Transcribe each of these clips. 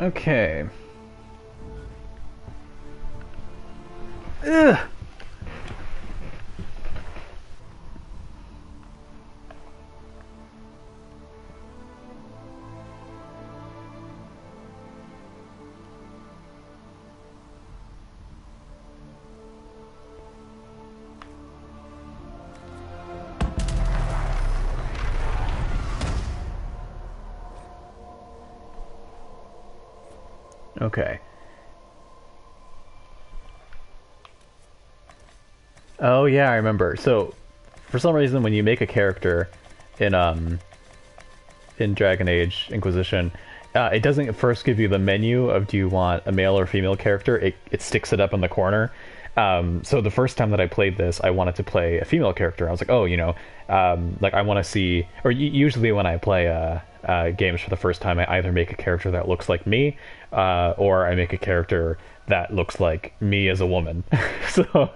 Okay. Ugh. Okay. Oh yeah, I remember. So, for some reason, when you make a character in Dragon Age Inquisition, it doesn't first give you the menu of do you want a male or female character. It sticks it up in the corner. So the first time that I played this, I wanted to play a female character. I was like, oh, like I want to see. Or usually when I play games for the first time, I either make a character that looks like me, or I make a character that looks like me as a woman. So,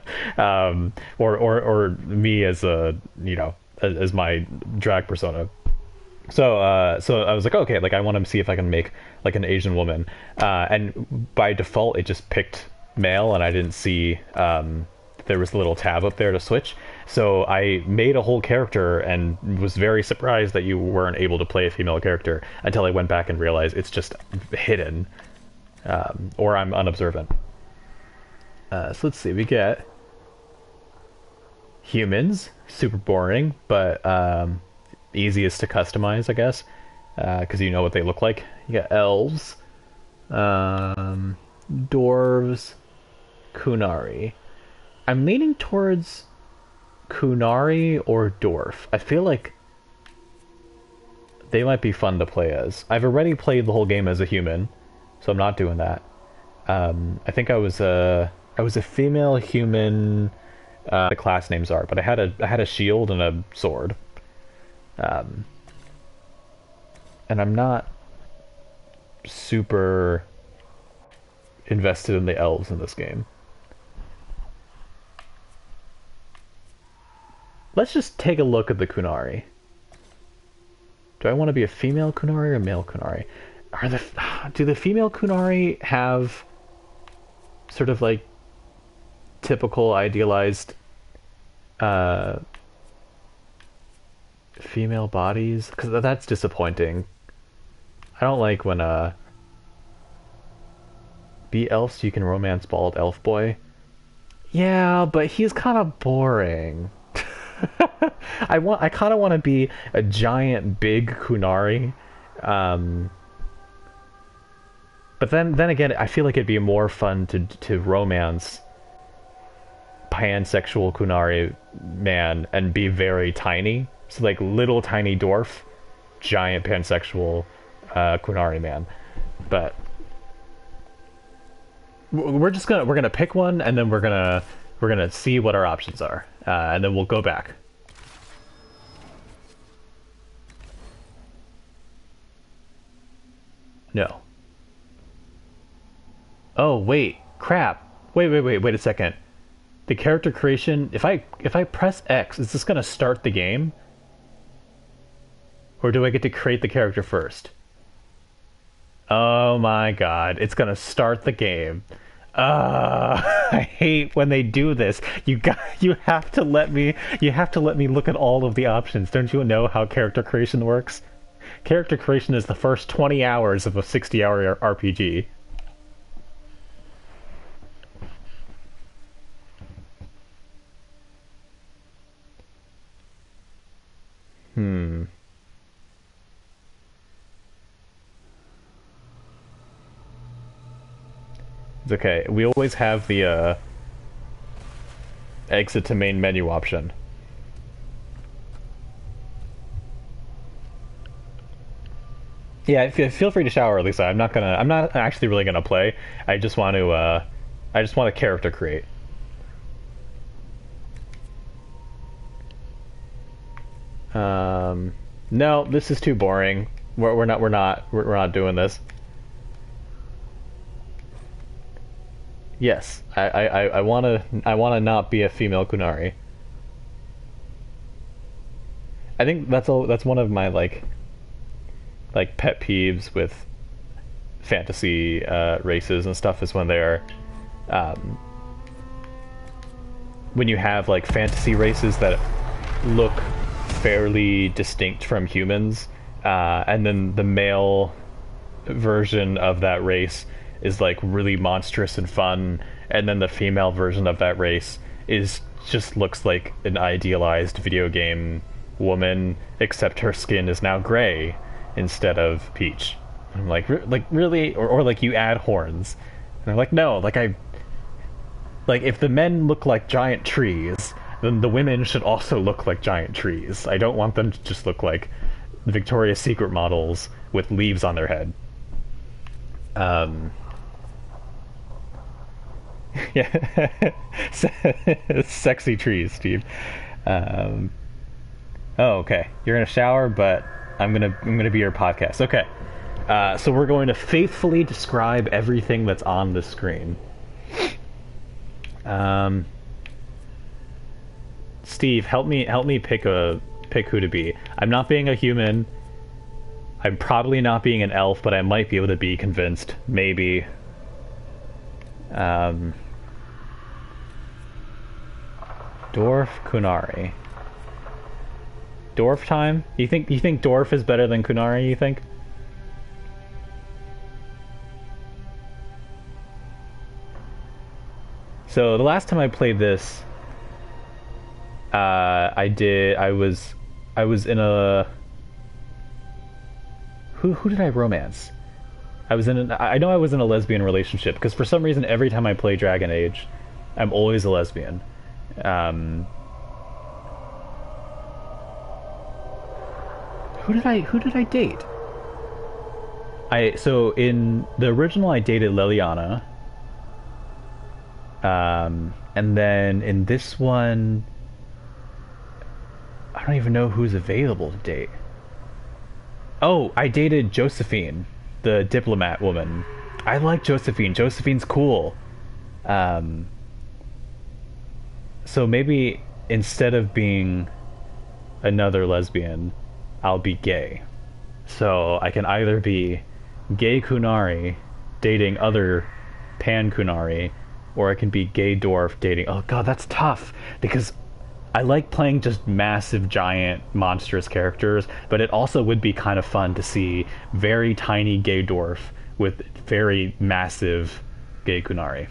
or me as a as my drag persona. So I was like, okay, like I want to see if I can make like an Asian woman, and by default it just picked male, and I didn't see there was a little tab up there to switch. So I made a whole character and was very surprised that you weren't able to play a female character until I went back and realized it's just hidden, or I'm unobservant. So let's see, we get humans, super boring, but easiest to customize, I guess, because you know what they look like. You got elves, dwarves, Kunari. I'm leaning towards Kunari or dwarf. I feel like they might be fun to play as. I've already played the whole game as a human, so I'm not doing that. I think I was a female human. The class names are, but I had a shield and a sword. And I'm not super invested in the elves in this game. Let's just take a look at the Kunari. Do I want to be a female Kunari or a male Kunari? Do the female Kunari have sort of like typical idealized female bodies? Because that's disappointing. I don't like when be elf so you can romance bald elf boy. Yeah, but he's kind of boring. I kind of want to be a giant big Kunari. But then again, I feel like it'd be more fun to romance pansexual Kunari man and be very tiny. So like little tiny dwarf, giant pansexual Kunari man. But we're gonna pick one, and then we're gonna see what our options are, and then we'll go back. No. Oh wait, crap. Wait a second. The character creation. If I press X, is this gonna start the game? Or do I get to create the character first? Oh my god, it's gonna start the game. I hate when they do this. You have to let me look at all of the options. Don't you know how character creation works? Character creation is the first 20 hours of a 60-hour RPG. Hmm. It's okay. We always have the exit to main menu option. Yeah, feel free to shower, Lisa. I'm not actually really gonna play. I just want a character create. No, this is too boring. We're not doing this. Yes, I wanna not be a female Kunari. I think that's one of my like pet peeves with fantasy races and stuff is when they're um, when you have like fantasy races that look fairly distinct from humans, and then the male version of that race is like really monstrous and fun, and then the female version of that race is just looks like an idealized video game woman, except her skin is now gray instead of peach. I'm like really, or like you add horns, and I'm like, no, like if the men look like giant trees, then the women should also look like giant trees. I don't want them to just look like Victoria's Secret models with leaves on their head. Yeah, sexy trees, Steve. Oh, okay. You're gonna shower, but I'm gonna be your podcast. Okay. So we're going to faithfully describe everything that's on the screen. Steve, help me pick who to be. I'm not being a human. I'm probably not being an elf, but I might be able to be convinced. Maybe. Dwarf Kunari. Dwarf time? You think Dwarf is better than Kunari, you think? So the last time I played this, I was in a who did I romance? I know I was in a lesbian relationship, because for some reason every time I play Dragon Age, I'm always a lesbian. Who did I date? So in the original I dated Leliana. And then in this one, I don't even know who's available to date. Oh, I dated Josephine, the diplomat woman. I like Josephine. Josephine's cool. So maybe instead of being another lesbian, I'll be gay. So I can either be gay Kunari dating other pan Kunari, or I can be gay dwarf dating... Oh god, that's tough, because I like playing just massive, giant, monstrous characters, but it also would be kind of fun to see very tiny gay dwarf with very massive gay Kunari.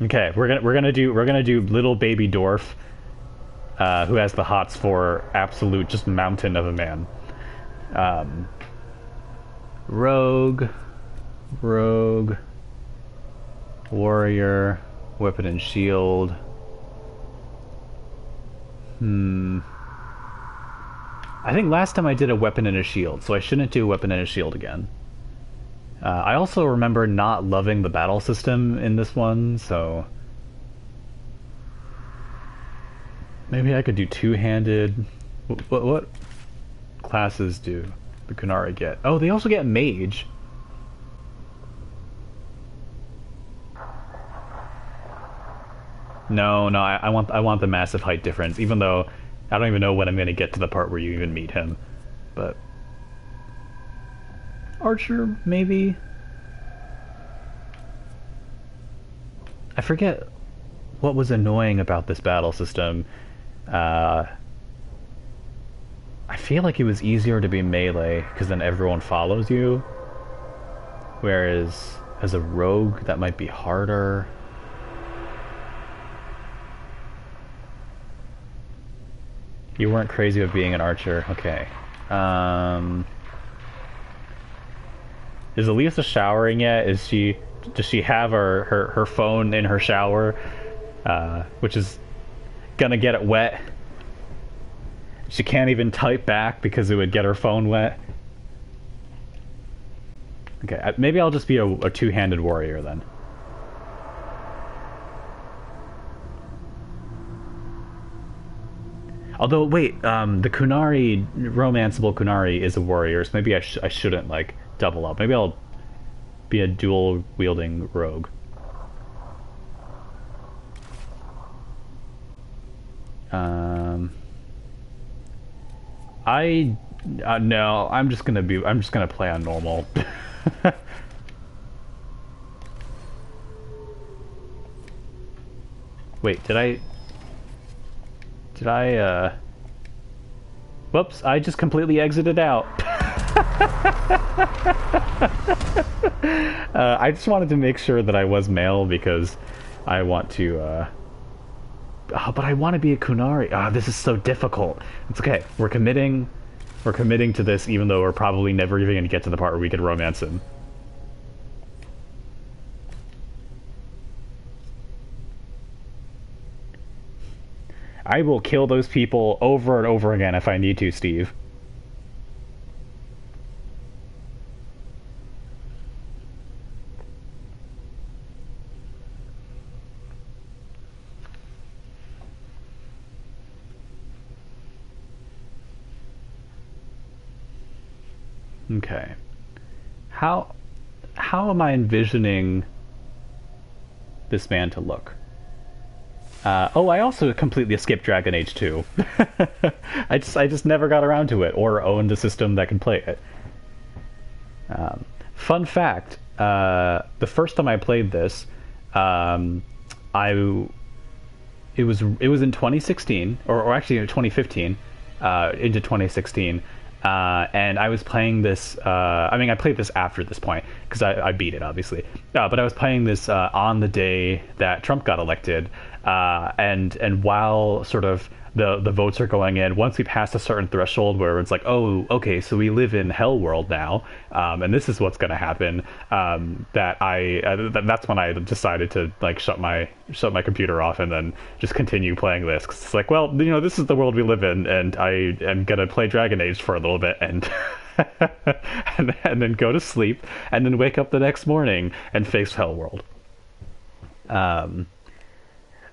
Okay, we're gonna do little baby dwarf, who has the hots for absolute just mountain of a man. Rogue, warrior, weapon and shield. I think last time I did a weapon and a shield, so I shouldn't do a weapon and a shield again. I also remember not loving the battle system in this one, so maybe I could do two-handed. What classes do the Kunari get? Oh, they also get mage. No, I want the massive height difference, even though I don't even know when I'm going to get to the part where you even meet him. But archer, maybe? I forget what was annoying about this battle system. I feel like it was easier to be melee, because then everyone follows you. Whereas, as a rogue, that might be harder. You weren't crazy about being an archer. Okay. Is Elisa showering yet? Does she have her phone in her shower? Which is gonna get it wet. She can't even type back because it would get her phone wet. Okay, maybe I'll just be a two-handed warrior then. Although, wait, the Kunari, romanceable Kunari is a warrior, so maybe I shouldn't, like, double up. Maybe I'll be a dual-wielding rogue. Um, I no, I'm just gonna play on normal. Wait, did I whoops, I just completely exited out. I just wanted to make sure that I was male because I want to oh, but I want to be a Kunari. Ah, this is so difficult. It's okay. We're committing to this even though we're probably never even going to get to the part where we could romance him. I will kill those people over and over again if I need to, Steve. Okay. How how am I envisioning this man to look? Oh, I also completely skipped Dragon Age 2. I just never got around to it or owned a system that can play it. Fun fact: the first time I played this, I it was in 2016 or actually in 2015 into 2016. And I was playing this. I mean, I played this after this point because I beat it, obviously. But I was playing this on the day that Trump got elected, and while sort of the votes are going in, once we pass a certain threshold where it's like, oh, okay, so we live in hell world now, and this is what's going to happen. That's when I decided to like shut my computer off and then just continue playing this. 'Cause it's like, well, you know, this is the world we live in, and I am gonna play Dragon Age for a little bit and. and then go to sleep, and then wake up the next morning and face Hell World.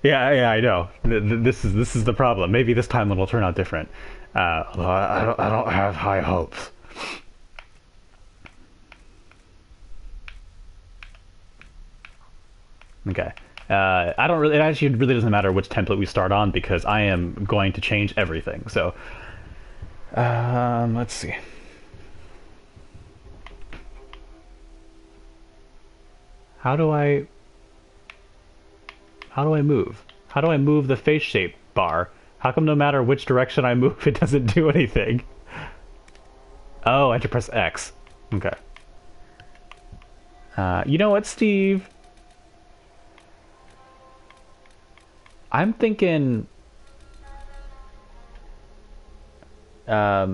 Yeah, I know. This is the problem. Maybe this time it'll turn out different. Although I don't have high hopes. Okay. I don't really. It actually really doesn't matter which template we start on because I am going to change everything. So, let's see. How do I? How do I move? How do I move the face shape bar? How come no matter which direction I move, it doesn't do anything? Oh, I have to press X. Okay. You know what, Steve? I'm thinking... are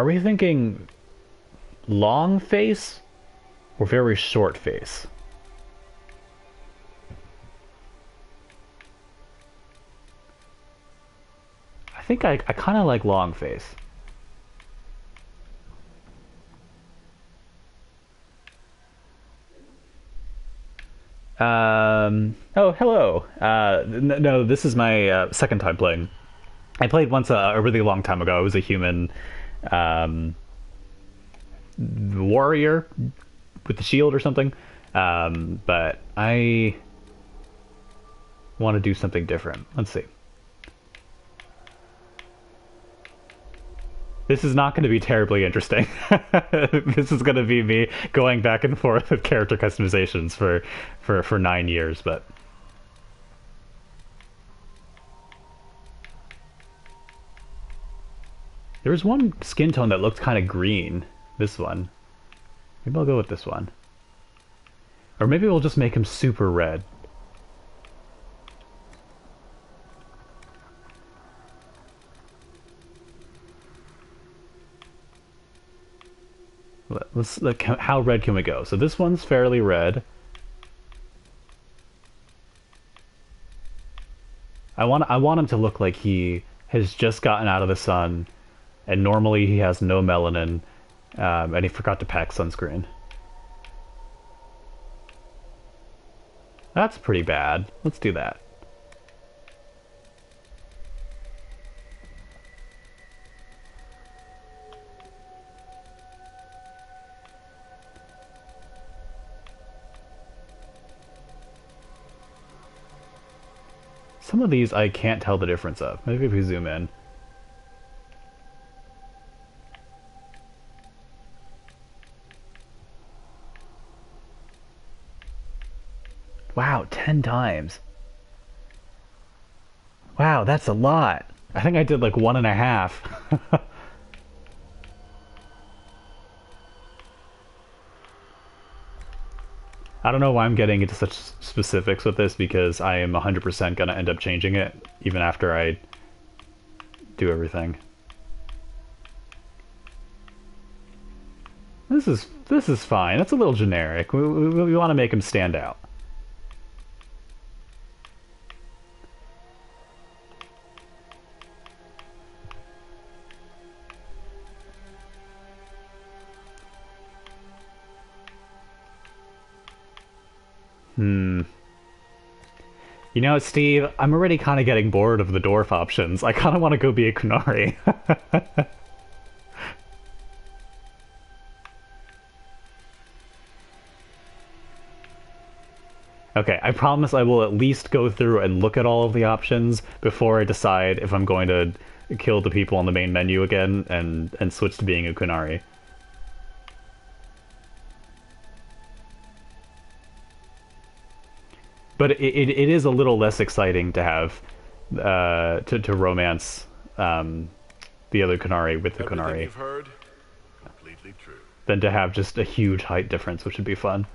we thinking long face or very short face? I think I kind of like long face. Oh, hello. No, this is my second time playing. I played once a really long time ago. I was a human warrior with the shield or something. But I want to do something different. Let's see. This is not going to be terribly interesting. This is going to be me going back and forth with character customizations for 9 years, but... There was one skin tone that looked kind of green. This one. Maybe I'll go with this one. Or maybe we'll just make him super red. Let's look. How red can we go? So this one's fairly red. I want him to look like he has just gotten out of the sun, and normally he has no melanin, and he forgot to pack sunscreen. That's pretty bad. Let's do that. Some of these I can't tell the difference of. Maybe if we zoom in. Wow, 10 times. Wow, that's a lot. I think I did like 1.5. I don't know why I'm getting into such specifics with this because I am 100% gonna end up changing it even after I do everything. This is fine. That's a little generic. We want to make him stand out. Hmm. You know, Steve, I'm already kind of getting bored of the dwarf options. I kind of want to go be a Kunari. Okay, I promise I will at least go through and look at all of the options before I decide if I'm going to kill the people on the main menu again and switch to being a Kunari. But it is a little less exciting to have to romance the other Kunari with the Kunari You've heard, completely true. than to have just a huge height difference, which would be fun.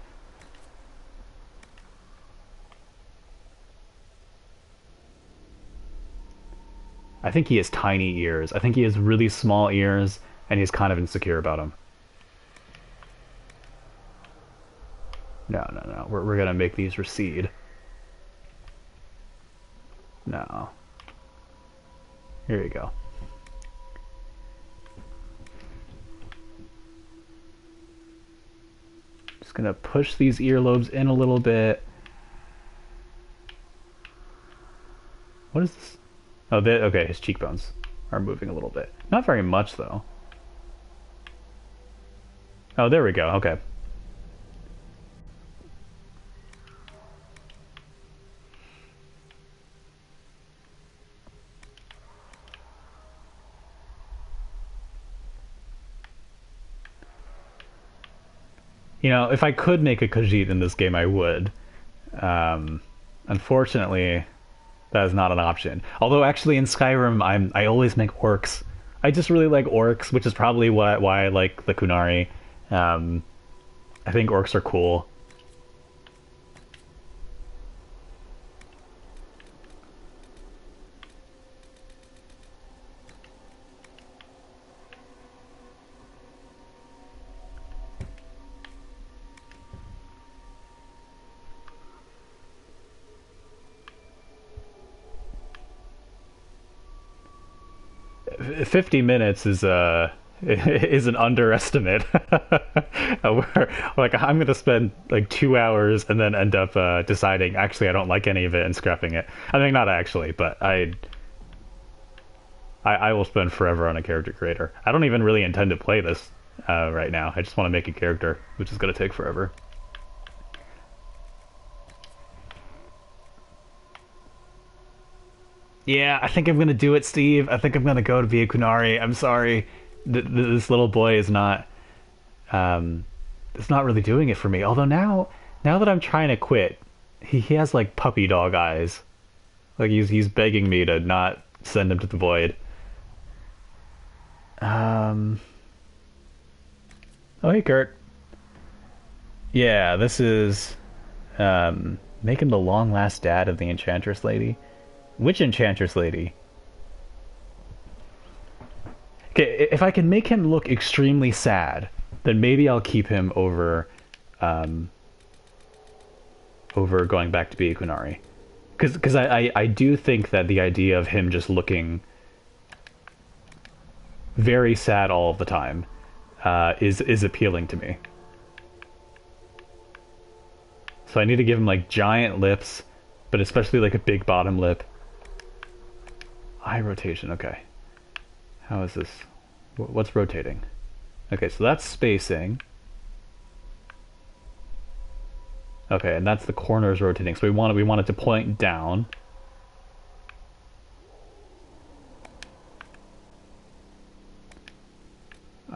I think he has tiny ears. I think he has really small ears, and he's kind of insecure about them. No, no, no. We're gonna make these recede. No. Here you go. Just gonna push these earlobes in a little bit. What is this? Oh, okay, his cheekbones are moving a little bit. Not very much, though. Oh, there we go. Okay. You know, if I could make a Khajiit in this game, I would. Um, Unfortunately, that is not an option. Although, actually, in Skyrim, I always make orcs. I just really like orcs, which is probably why I like the Kunari. I think orcs are cool. 50 minutes is is an underestimate. Like I'm gonna spend like 2 hours and then end up deciding actually I don't like any of it and scrapping it. I mean, not actually, but I will spend forever on a character creator. I don't even really intend to play this right now. I just want to make a character, which is gonna take forever. Yeah, I think I'm gonna do it, Steve. I think I'm gonna go to be a Kunari. I'm sorry, this little boy is not, it's not really doing it for me. Although now that I'm trying to quit, he has like puppy dog eyes. Like he's begging me to not send him to the void. Um. Oh hey, Kurt. Yeah, this is making the long last dad of the Enchantress lady. Which Enchantress lady? Okay, if I can make him look extremely sad, then maybe I'll keep him over going back to be a Kunari. Because I do think that the idea of him just looking very sad all of the time is appealing to me. So I need to give him like giant lips, but especially like a big bottom lip. Eye rotation, okay. How is this? What's rotating? Okay, so that's spacing. Okay, and that's the corners rotating. So we want it to point down.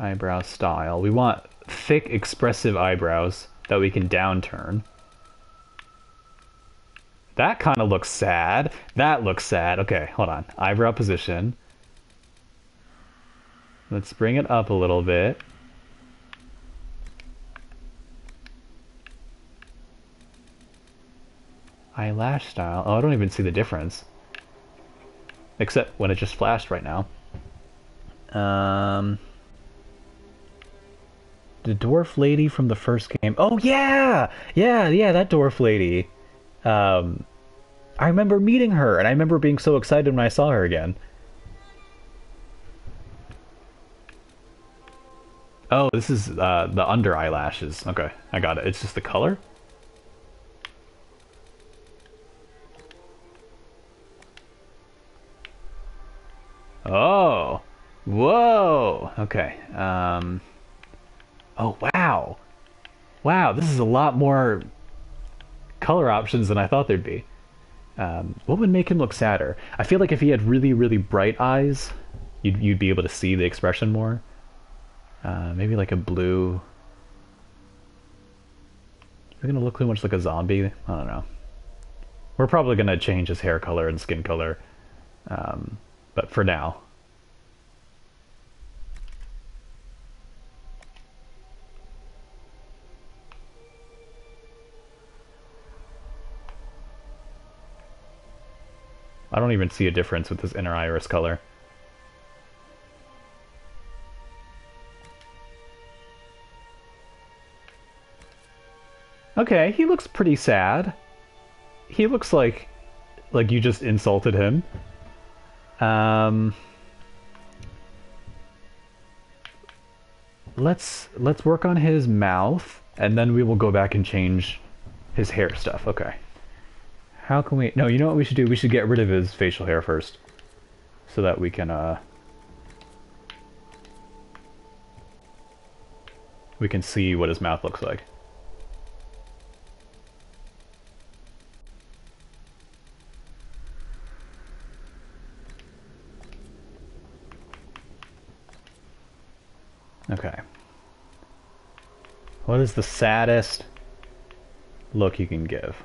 eyebrow style. We want thick, expressive eyebrows that we can downturn. That kind of looks sad. That looks sad. Okay, hold on. Eyebrow position. Let's bring it up a little bit. Eyelash style. Oh, I don't even see the difference. Except when it just flashed right now. The dwarf lady from the first game. Oh, yeah! Yeah, that dwarf lady. I remember meeting her, and I remember being so excited when I saw her again. Oh, this is the under eyelashes. Okay, I got it. It's just the color? Oh! Whoa! Okay. Oh, wow! Wow, this is a lot more color options than I thought there'd be. What would make him look sadder? I feel like if he had really, really bright eyes, you'd be able to see the expression more. Maybe like a blue. Is it gonna look too much like a zombie? I don't know. We're probably gonna change his hair color and skin color, but for now. I don't even see a difference with his inner iris color. Okay, he looks pretty sad. He looks like you just insulted him. Um, let's work on his mouth, and then we will go back and change his hair stuff. Okay. How can we... No, you know what we should do? We should get rid of his facial hair first. So that we can, we can see what his mouth looks like. Okay. What is the saddest look you can give?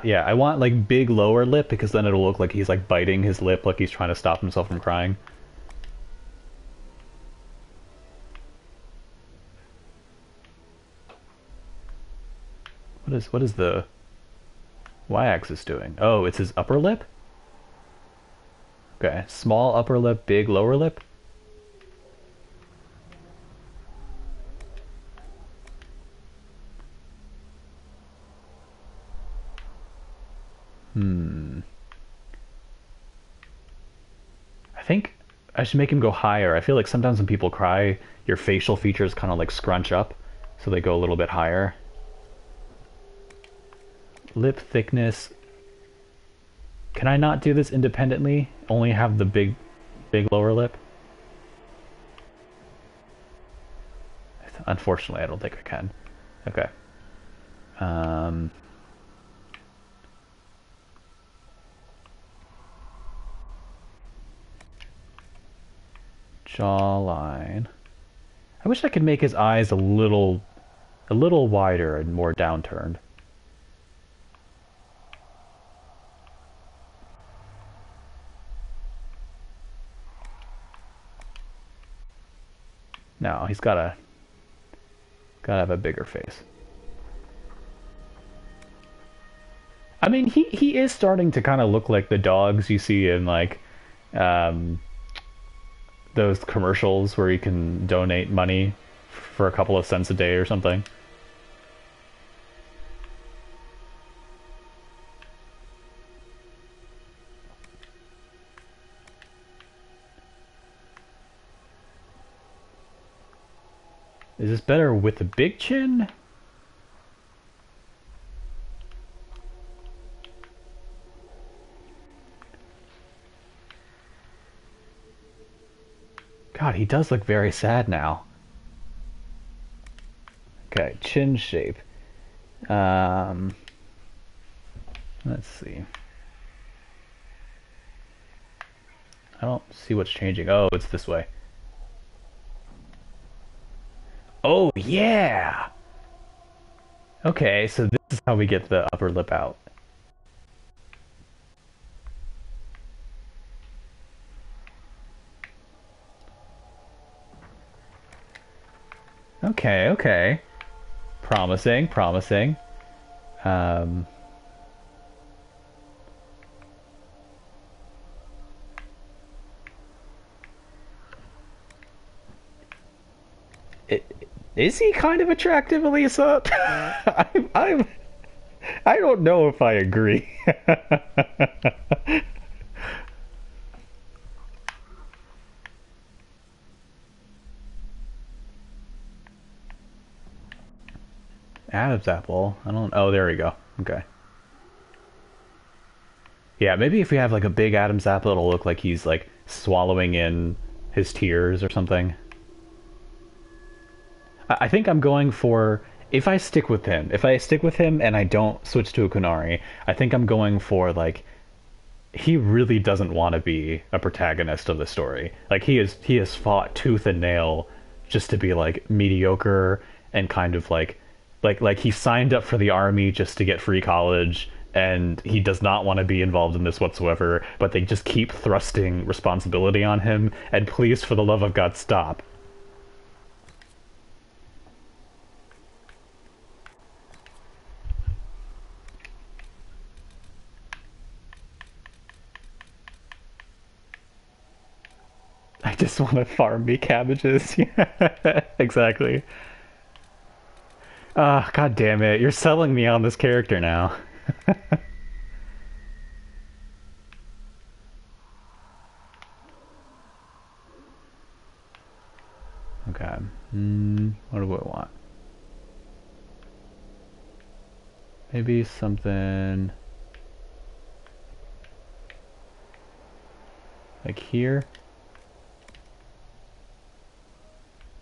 Yeah, I want like big lower lip because then it'll look like he's like biting his lip like he's trying to stop himself from crying. What is the y-axis doing? Oh, it's his upper lip? Okay, small upper lip, big lower lip. I think I should make him go higher. I feel like sometimes when people cry, your facial features kind of like scrunch up, so they go a little bit higher. Lip thickness. Can I not do this independently? Only have the big lower lip? Unfortunately, I don't think I can. Okay. Jawline. I wish I could make his eyes a little wider and more downturned. No, he's gotta have a bigger face. I mean, he is starting to kind of look like the dogs you see in like those commercials where you can donate money for a couple of cents a day or something. Is this better with the big chin? God, he does look very sad now. Okay, chin shape. Let's see. I don't see what's changing. Oh, it's this way. Oh, yeah! Okay, so this is how we get the upper lip out. Okay, okay. Promising, promising. Um, is he kind of attractive, Elisa? I don't know if I agree. Adam's apple. I don't. Oh, there we go. Okay. Yeah, maybe if we have like a big Adam's apple, it'll look like he's like swallowing in his tears or something. I think I'm going for if I stick with him. If I stick with him and I don't switch to a Kunari, I think I'm going for like he really doesn't want to be a protagonist of the story. Like he has fought tooth and nail just to be like mediocre and kind of like he signed up for the army just to get free college and he does not want to be involved in this whatsoever, but they just keep thrusting responsibility on him and please for the love of God stop. I just want to farm me cabbages. Yeah, exactly. Ah, God damn it. You're selling me on this character now. Okay. What do I want? Maybe something like here.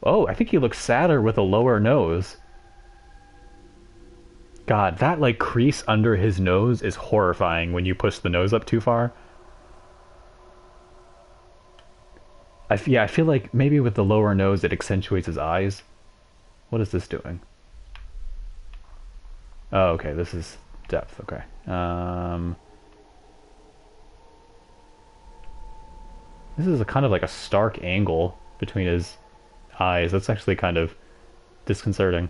Oh, I think he looks sadder with a lower nose. God, that like crease under his nose is horrifying when you push the nose up too far. Yeah, I feel like maybe with the lower nose it accentuates his eyes. What is this doing? Oh, okay, this is depth, okay. This is a kind of like a stark angle between his eyes. That's actually kind of disconcerting.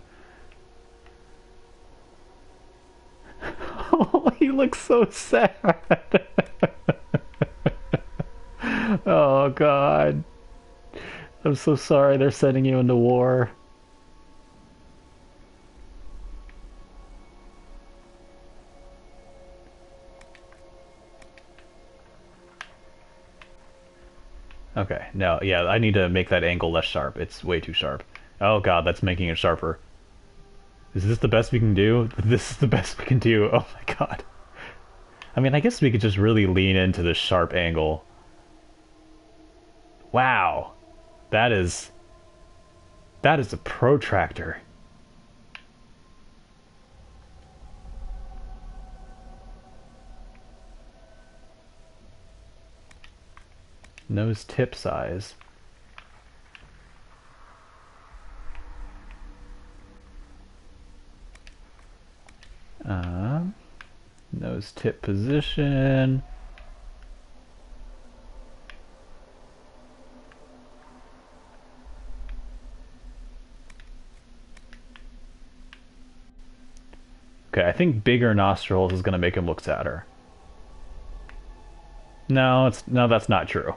Oh, he looks so sad. Oh, God. I'm so sorry they're sending you into war. Okay, no, yeah, I need to make that angle less sharp. It's way too sharp. Oh God, that's making it sharper. Is this the best we can do? This is the best we can do. Oh my God. I mean, I guess we could just really lean into the sharp angle. Wow. That is... That is a protractor. Nose tip size. Nose tip position. Okay, I think bigger nostrils is going to make him look sadder. No, that's not true.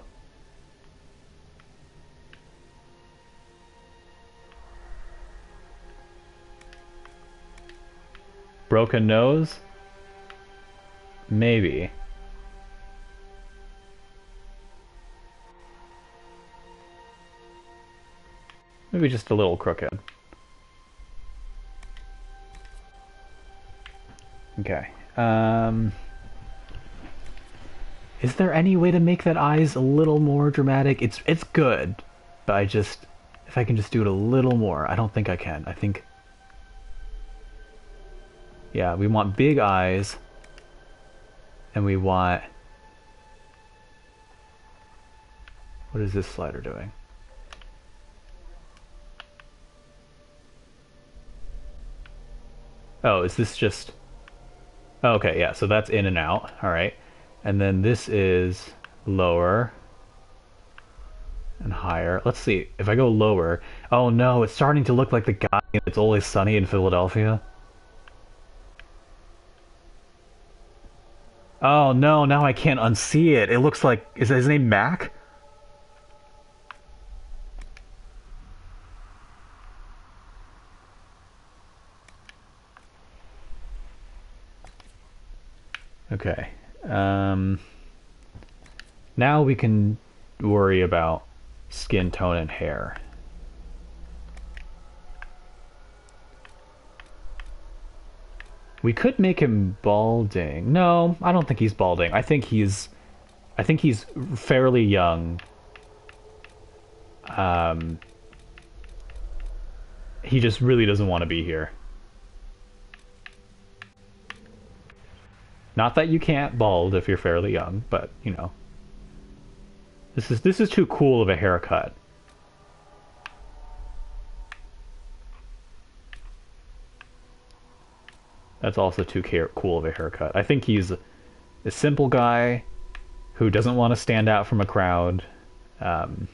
Broken nose? Maybe. Maybe just a little crooked. Okay. Is there any way to make that eyes a little more dramatic? It's good, but if I can just do it a little more. I don't think I can. I think yeah, we want big eyes and we want What is this slider doing? Oh, is this just... Oh, okay, yeah, so that's in and out. All right. And then this is lower and higher. Let's see. If I go lower... Oh, no, it's starting to look like the guy in It's Always Sunny in Philadelphia. Oh, no, now I can't unsee it. It looks like... Is his name Mac? Okay. Now we can worry about skin tone and hair. We could make him balding. No, I don't think he's balding. I think he's fairly young. Um, he just really doesn't want to be here. Not that you can't bald if you're fairly young, but you know. This is too cool of a haircut. That's also too cool of a haircut. I think he's a simple guy who doesn't want to stand out from a crowd. Um,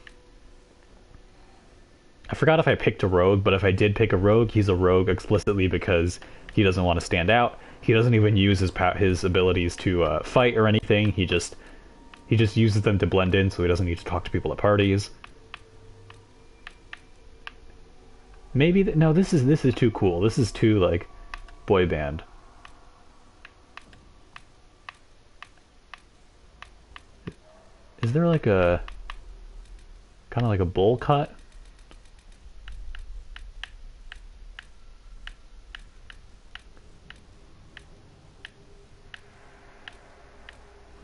I forgot if I picked a rogue, but if I did pick a rogue, he's a rogue explicitly because he doesn't want to stand out. He doesn't even use his abilities to fight or anything. He just uses them to blend in, so he doesn't need to talk to people at parties. Maybe no, this is too cool. This is too like boy band. Is there like a kind of like a bowl cut?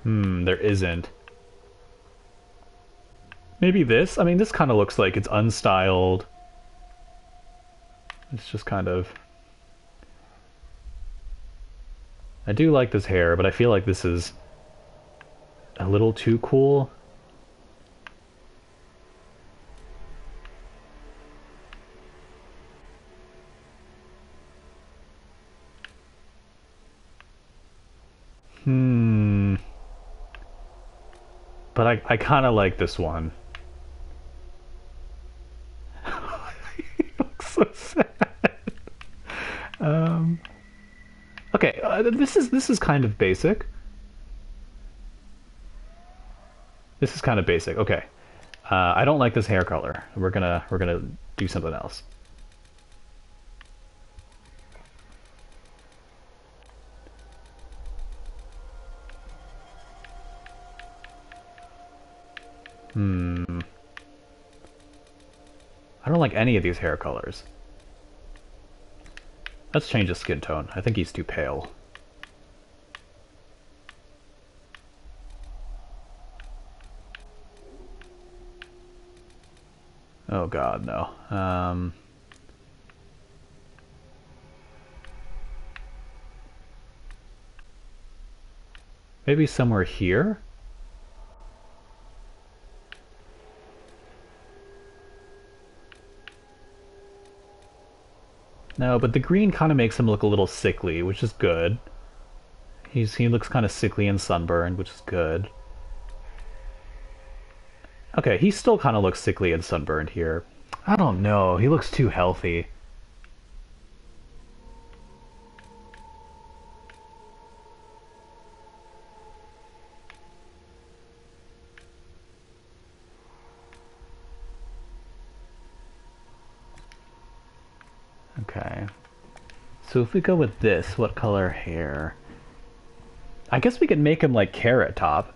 There isn't. Maybe this? I mean, this kind of looks like it's unstyled. It's just kind of... I do like this hair, but I feel like this is a little too cool. But I kind of like this one. He looks so sad. Okay, this is kind of basic. This is kind of basic. Okay, I don't like this hair color. We're gonna do something else. I don't like any of these hair colors. Let's change his skin tone. I think he's too pale. Oh god, no. Maybe somewhere here? No, but the green kind of makes him look a little sickly, which is good. He looks kind of sickly and sunburned, which is good. Okay, he still kind of looks sickly and sunburned here. I don't know, he looks too healthy. Okay. So if we go with this, what color hair? I guess we could make him like Carrot Top.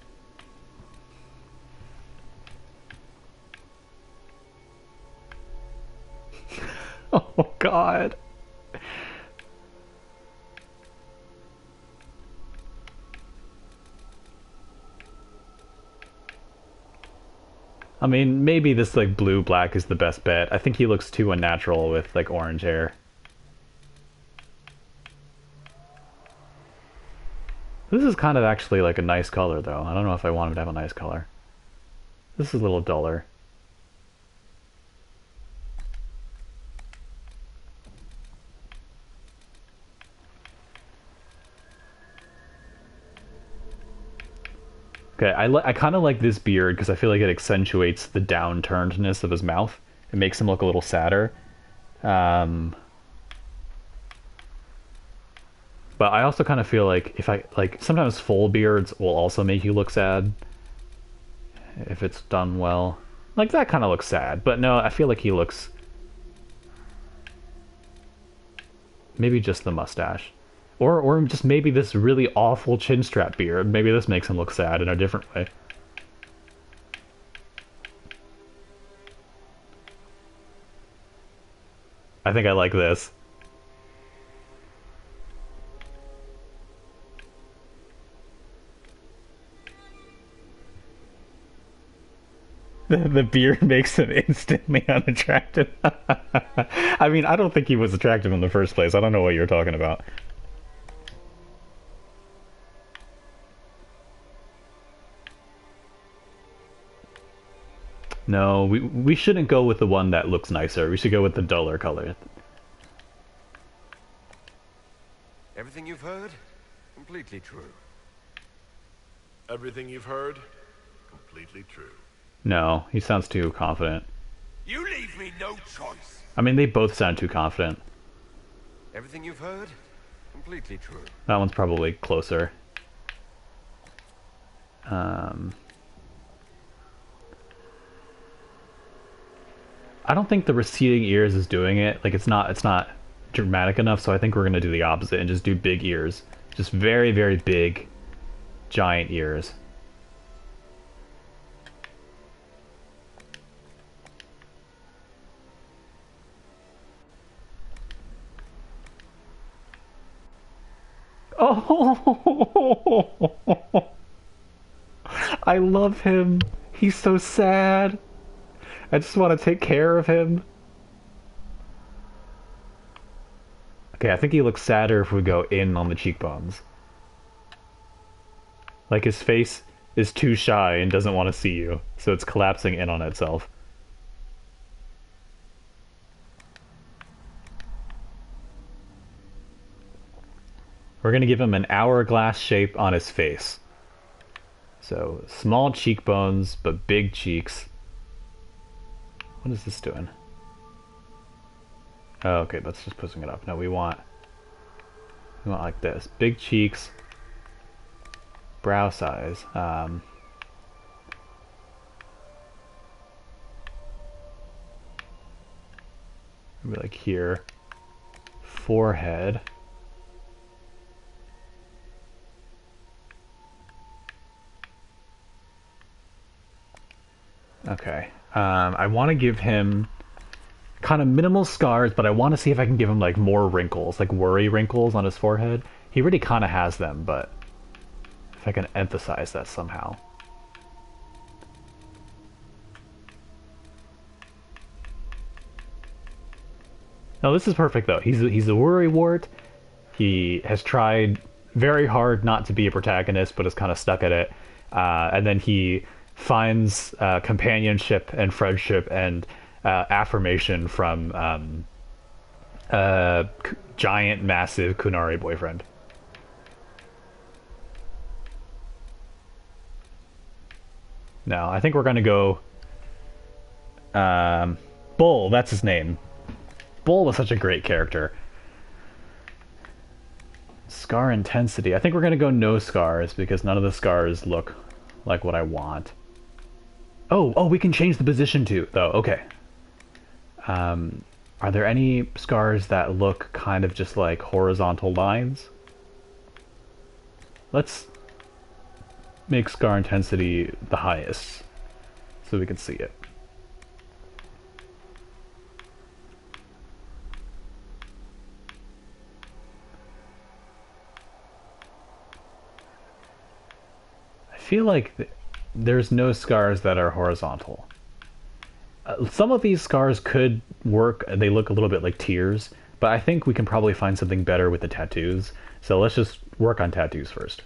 Oh god. I mean, maybe this like blue-black is the best bet. I think he looks too unnatural with like orange hair. This is kind of actually like a nice color though. I don't know if I want him to have a nice color. This is a little duller. Okay, I kind of like this beard because I feel like it accentuates the downturnedness of his mouth. It makes him look a little sadder. Um, but I also kind of feel like if I like sometimes full beards will also make you look sad if it's done well. Like that kind of looks sad, but no, I feel like he looks maybe just the mustache. Or just maybe this really awful chin strap beard. Maybe this makes him look sad in a different way. I think I like this. The beard makes him instantly unattractive. I mean, I don't think he was attractive in the first place. I don't know what you're talking about. No, we shouldn't go with the one that looks nicer. We should go with the duller color. Everything you've heard, completely true. Everything you've heard, completely true. No, he sounds too confident. You leave me no choice. I mean, they both sound too confident. Everything you've heard, completely true. That one's probably closer. I don't think the receding ears is doing it. Like it's not dramatic enough, so I think we're gonna do the opposite and just do big ears. Just very, very big, giant ears. Oh, I love him. He's so sad. I just want to take care of him. Okay, I think he looks sadder if we go in on the cheekbones. Like his face is too shy and doesn't want to see you, so it's collapsing in on itself. We're going to give him an hourglass shape on his face. So, small cheekbones, but big cheeks. What is this doing? Oh, okay, that's just pushing it up. No, we want like this. Big cheeks, brow size. Maybe like here. Forehead. Okay. I want to give him kind of minimal scars, but I want to see if I can give him like more wrinkles, like worry wrinkles on his forehead. He already kind of has them, but if I can emphasize that somehow. No, this is perfect though. He's a worry wart. He has tried very hard not to be a protagonist, but is kind of stuck at it. And then he finds companionship and friendship and affirmation from giant, massive Kunari boyfriend. No, I think we're gonna go Bull. That's his name. Bull was such a great character. Scar intensity. I think we're gonna go no scars because none of the scars look like what I want. Oh, we can change the position too, though. Okay. Are there any scars that look kind of just like horizontal lines? Let's make scar intensity the highest so we can see it. I feel like there's no scars that are horizontal. Some of these scars could work. They look a little bit like tears, but I think we can probably find something better with the tattoos. So let's just work on tattoos first.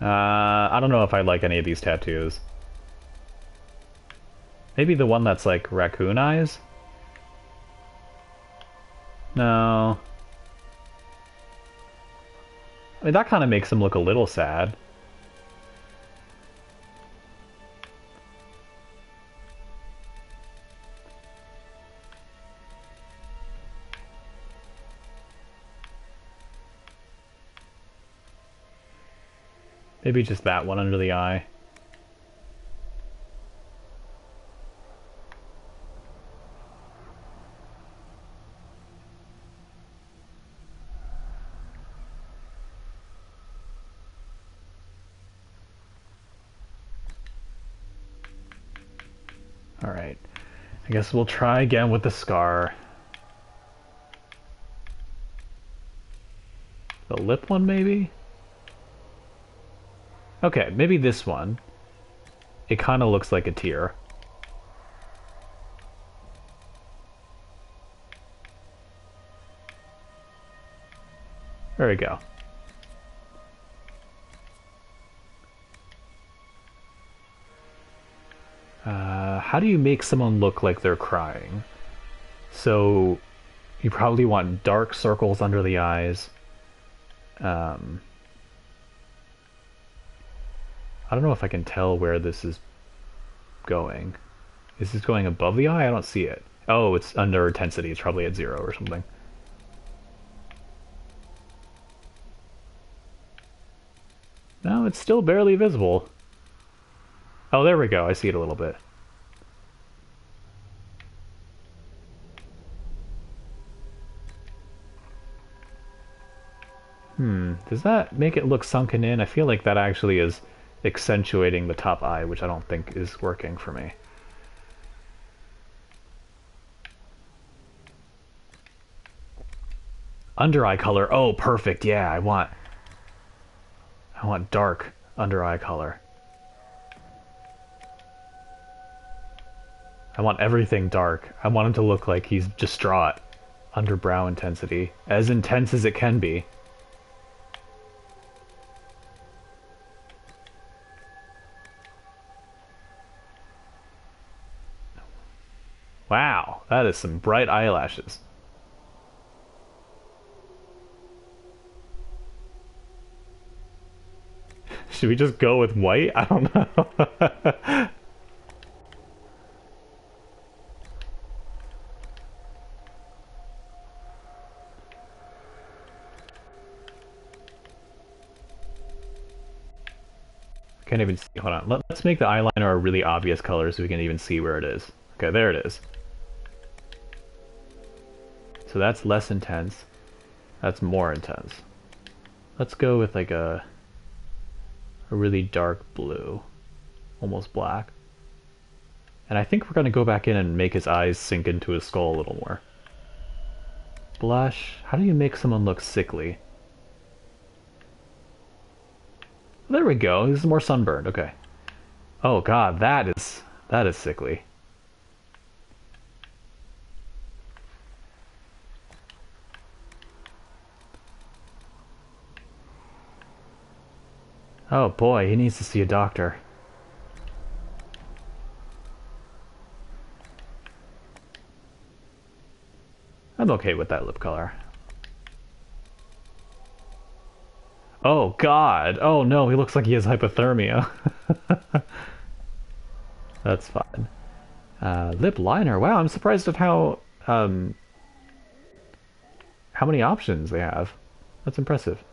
I don't know if I like any of these tattoos. Maybe the one that's like raccoon eyes? No. I mean, that kind of makes him look a little sad. Maybe just that one under the eye. Alright. I guess we'll try again with the scar. The lip one, maybe? Okay, maybe this one. It kind of looks like a tear. There we go. How do you make someone look like they're crying? So, you probably want dark circles under the eyes. I don't know if I can tell where this is going. Is this going above the eye? I don't see it. Oh, it's under intensity. It's probably at 0 or something. No, it's still barely visible. Oh, there we go. I see it a little bit. Does that make it look sunken in? I feel like that actually is accentuating the top eye, which I don't think is working for me. Under eye color. Oh, perfect. Yeah, I want dark under eye color. I want everything dark. I want him to look like he's distraught. Under brow intensity. As intense as it can be. Wow, that is some bright eyelashes. Should we just go with white? I don't know. Can't even see. Hold on. Let's make the eyeliner a really obvious color so we can even see where it is. Okay, there it is. So that's less intense. That's more intense. Let's go with like a really dark blue. Almost black. And I think we're going to go back in and make his eyes sink into his skull a little more. Blush. How do you make someone look sickly? There we go. This is more sunburned. Okay. Oh god, that is sickly. Oh boy, he needs to see a doctor. I'm okay with that lip color. Oh god. Oh no, he looks like he has hypothermia. That's fine. Lip liner. Wow, I'm surprised at how many options they have. That's impressive.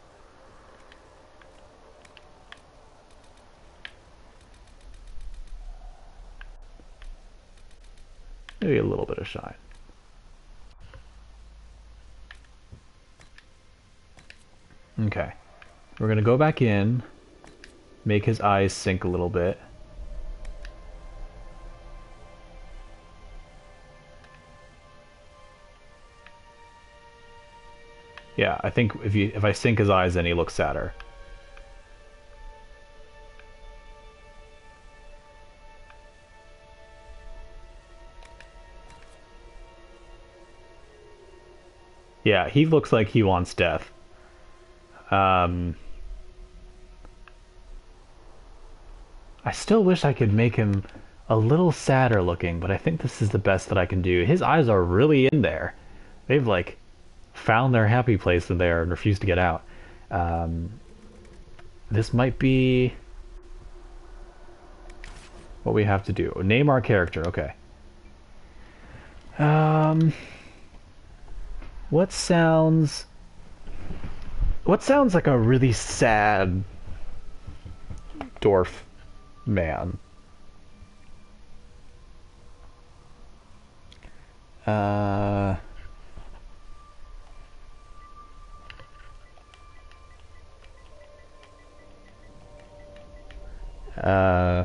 Maybe a little bit of shine. Okay. We're gonna go back in, make his eyes sink a little bit. Yeah, I think if I sink his eyes in, he looks sadder. Yeah, he looks like he wants death. I still wish I could make him a little sadder looking, but I think this is the best that I can do. His eyes are really in there. They've like found their happy place in there and refused to get out. Um, this might be what we have to do. Name our character. Okay. Um, what sounds like a really sad dwarf man? Uh, uh,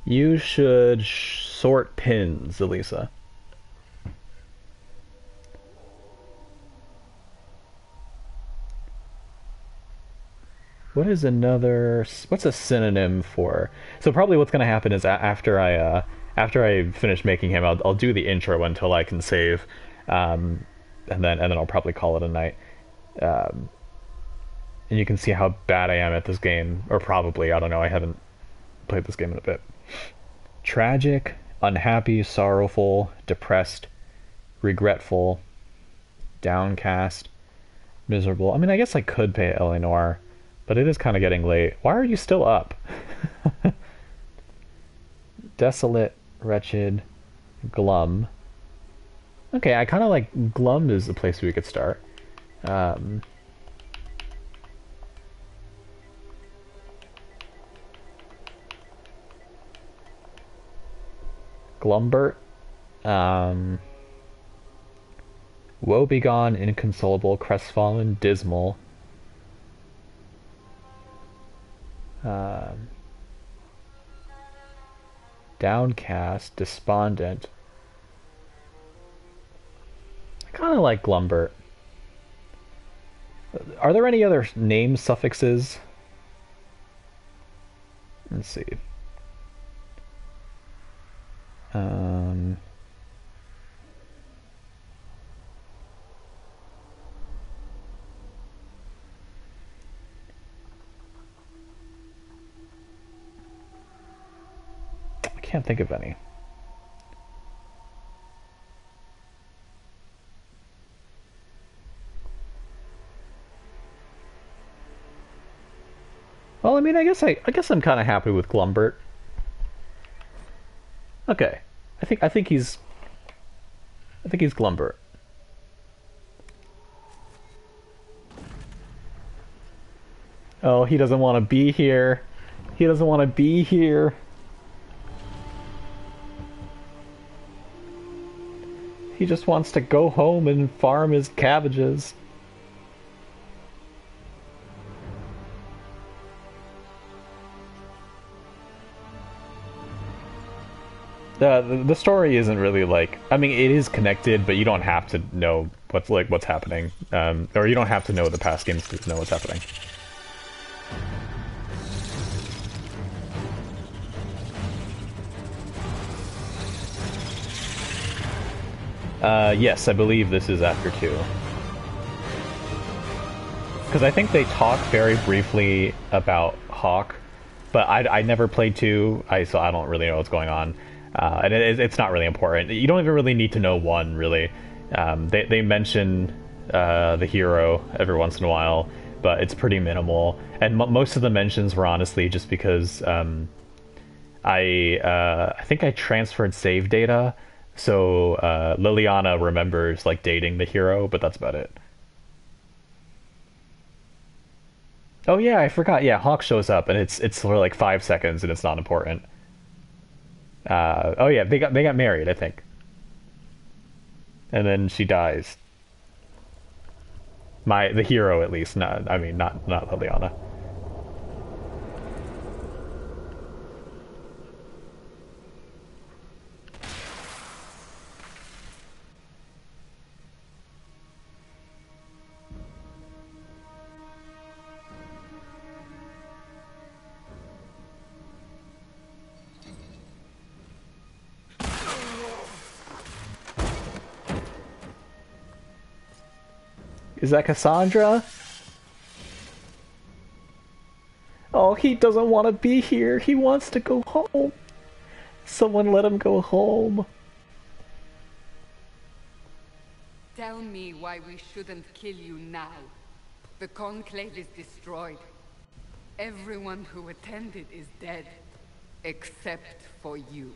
you should sort pins, Elisa. What is another? What's a synonym for? So probably what's going to happen is after I finish making him, I'll do the intro until I can save, and then I'll probably call it a night. Um, and you can see how bad I am at this game, or probably, I don't know. I haven't played this game in a bit. Tragic, unhappy, sorrowful, depressed, regretful, downcast, miserable. I mean, I guess I could pay Eleanor, but it is kind of getting late. Why are you still up? Desolate, wretched, glum. Okay, I kind of like glum is the place we could start. Um, Glumbert. Um, woebegone, inconsolable, crestfallen, dismal. Um, downcast, despondent. I kind of like Glumbert. Are there any other name suffixes? Let's see. Um, I can't think of any. Well, I mean, I guess I'm kind of happy with Glumbert. Okay, I think he's Glumbert. Oh, he doesn't want to be here. He doesn't want to be here. He just wants to go home and farm his cabbages. The story isn't really like, I mean, it is connected, but you don't have to know what's happening, or you don't have to know the past games to know what's happening. Yes, I believe this is after 2. Because I think they talk very briefly about Hawk, but I never played 2, so I don't really know what's going on. And it's not really important. You don't even really need to know 1, really. They mention the hero every once in a while, but it's pretty minimal. And most of the mentions were honestly just because I think I transferred save data, so Liliana remembers like dating the hero, but that's about it. Oh yeah, I forgot. Yeah, Hawk shows up, and it's for like 5 seconds, and it's not important. Oh yeah, they got married, I think, and then she dies. The hero, at least. Not, I mean, not Liliana. Is that Cassandra? Oh, he doesn't want to be here. He wants to go home. Someone let him go home. Tell me why we shouldn't kill you now. The Conclave is destroyed. Everyone who attended is dead. Except for you.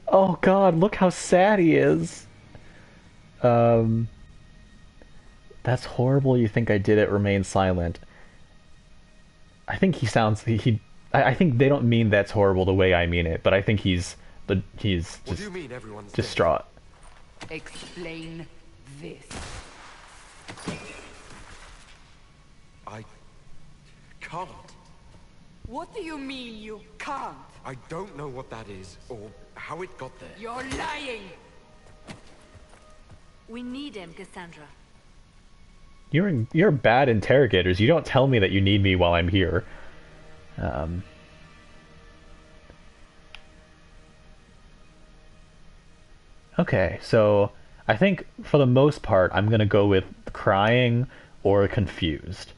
Oh god, look how sad he is. That's horrible. You think I did it. Remain silent. I think he sounds I think they don't mean that's horrible the way I mean it, but I think he's just What do you mean everyone's distraught. Explain this. I can't. What do you mean you can't? I don't know what that is, or how it got there. You're lying! We need him, Cassandra. You're bad interrogators. You don't tell me that you need me while I'm here. Okay, so I think for the most part I'm gonna go with crying or confused.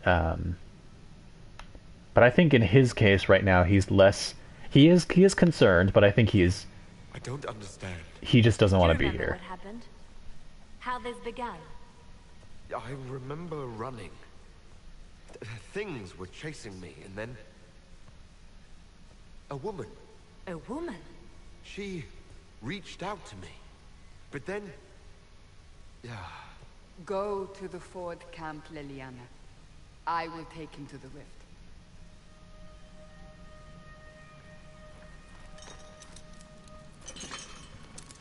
But I think in his case right now he's less. He is concerned, but I think I don't understand. he just doesn't want to be Remember here. what happened? How this began? I remember running. Things were chasing me, and then a woman. A woman? She reached out to me. But then... Go to the Ford camp, Liliana. I will take him to the rift.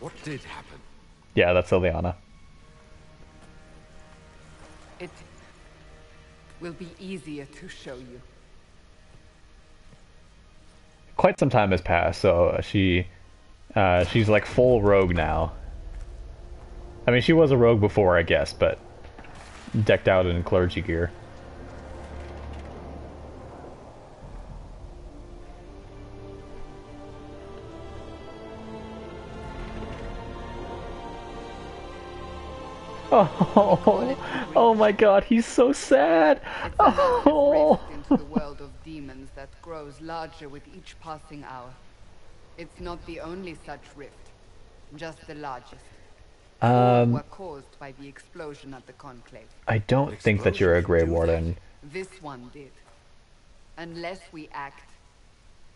What did happen? Yeah, that's Liliana. It will be easier to show you. Quite some time has passed, so she's like full rogue now. I mean, she was a rogue before, I guess, but decked out in clergy gear. Oh my god, he's so sad. It's a massive rift into the world of demons that grows larger with each passing hour. It's not the only such rift, just the largest. Were caused by the explosion at the Conclave. I don't think that you're a Grey Warden. This one did. Unless we act,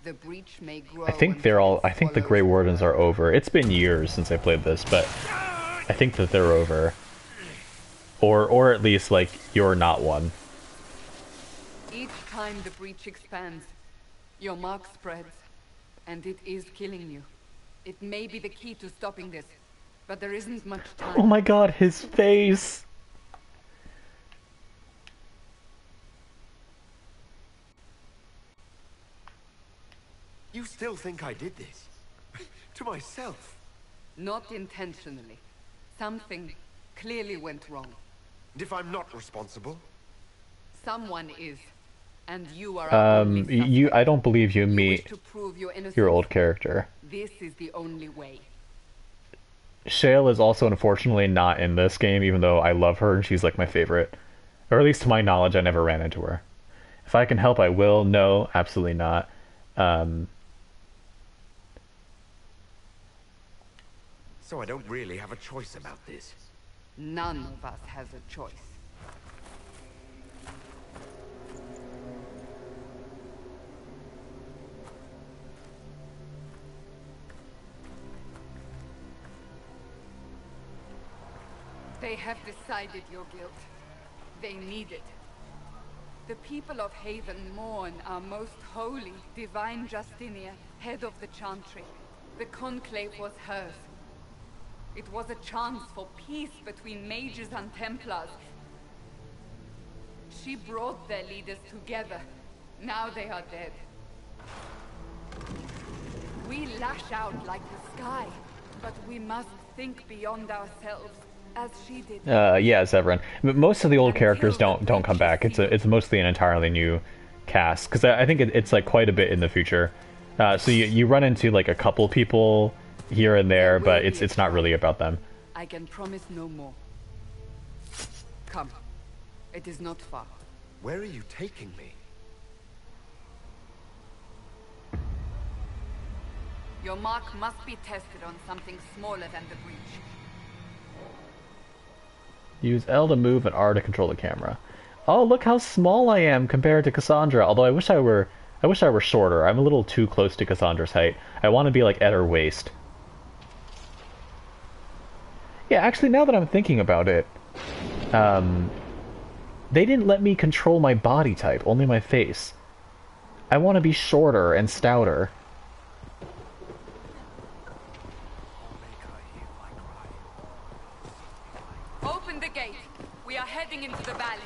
the breach may grow. I think they're all. I think the Grey Wardens are over. It's been years since I played this, but I think that they're over. Or at least like you're not one. Each time the breach expands, your mark spreads, and it is killing you. It may be the key to stopping this, but there isn't much time. Oh my god, his face! You still think I did this? To myself? Not intentionally. Something clearly went wrong. And if I'm not responsible? Someone is, and you are our only suspect. I don't believe you You wish meet to prove your innocence. your old character. This is the only way. Shale is also unfortunately not in this game, even though I love her and she's like my favorite. Or at least to my knowledge, I never ran into her. If I can help, I will. No, absolutely not. So I don't really have a choice about this. None of us has a choice. They have decided your guilt. They need it. The people of Haven mourn our most holy, divine Justinia, head of the Chantry. The Conclave was hers. It was a chance for peace between mages and Templars. She brought their leaders together. Now they are dead. We lash out like the sky, but we must think beyond ourselves, as she did. Yeah, Severin. But most of the old characters don't come back. It's mostly an entirely new cast because I think it's like quite a bit in the future. So you run into like a couple people here and there, but it's not really about them. I can promise no more. Come. It is not far. Where are you taking me? Your mark must be tested on something smaller than the breach. Use L to move and R to control the camera. Oh, look how small I am compared to Cassandra. Although I wish I were shorter. I'm a little too close to Cassandra's height. I want to be like at her waist. Yeah, actually, now that I'm thinking about it, they didn't let me control my body type, only my face. I want to be shorter and stouter. Open the gate. We are heading into the valley.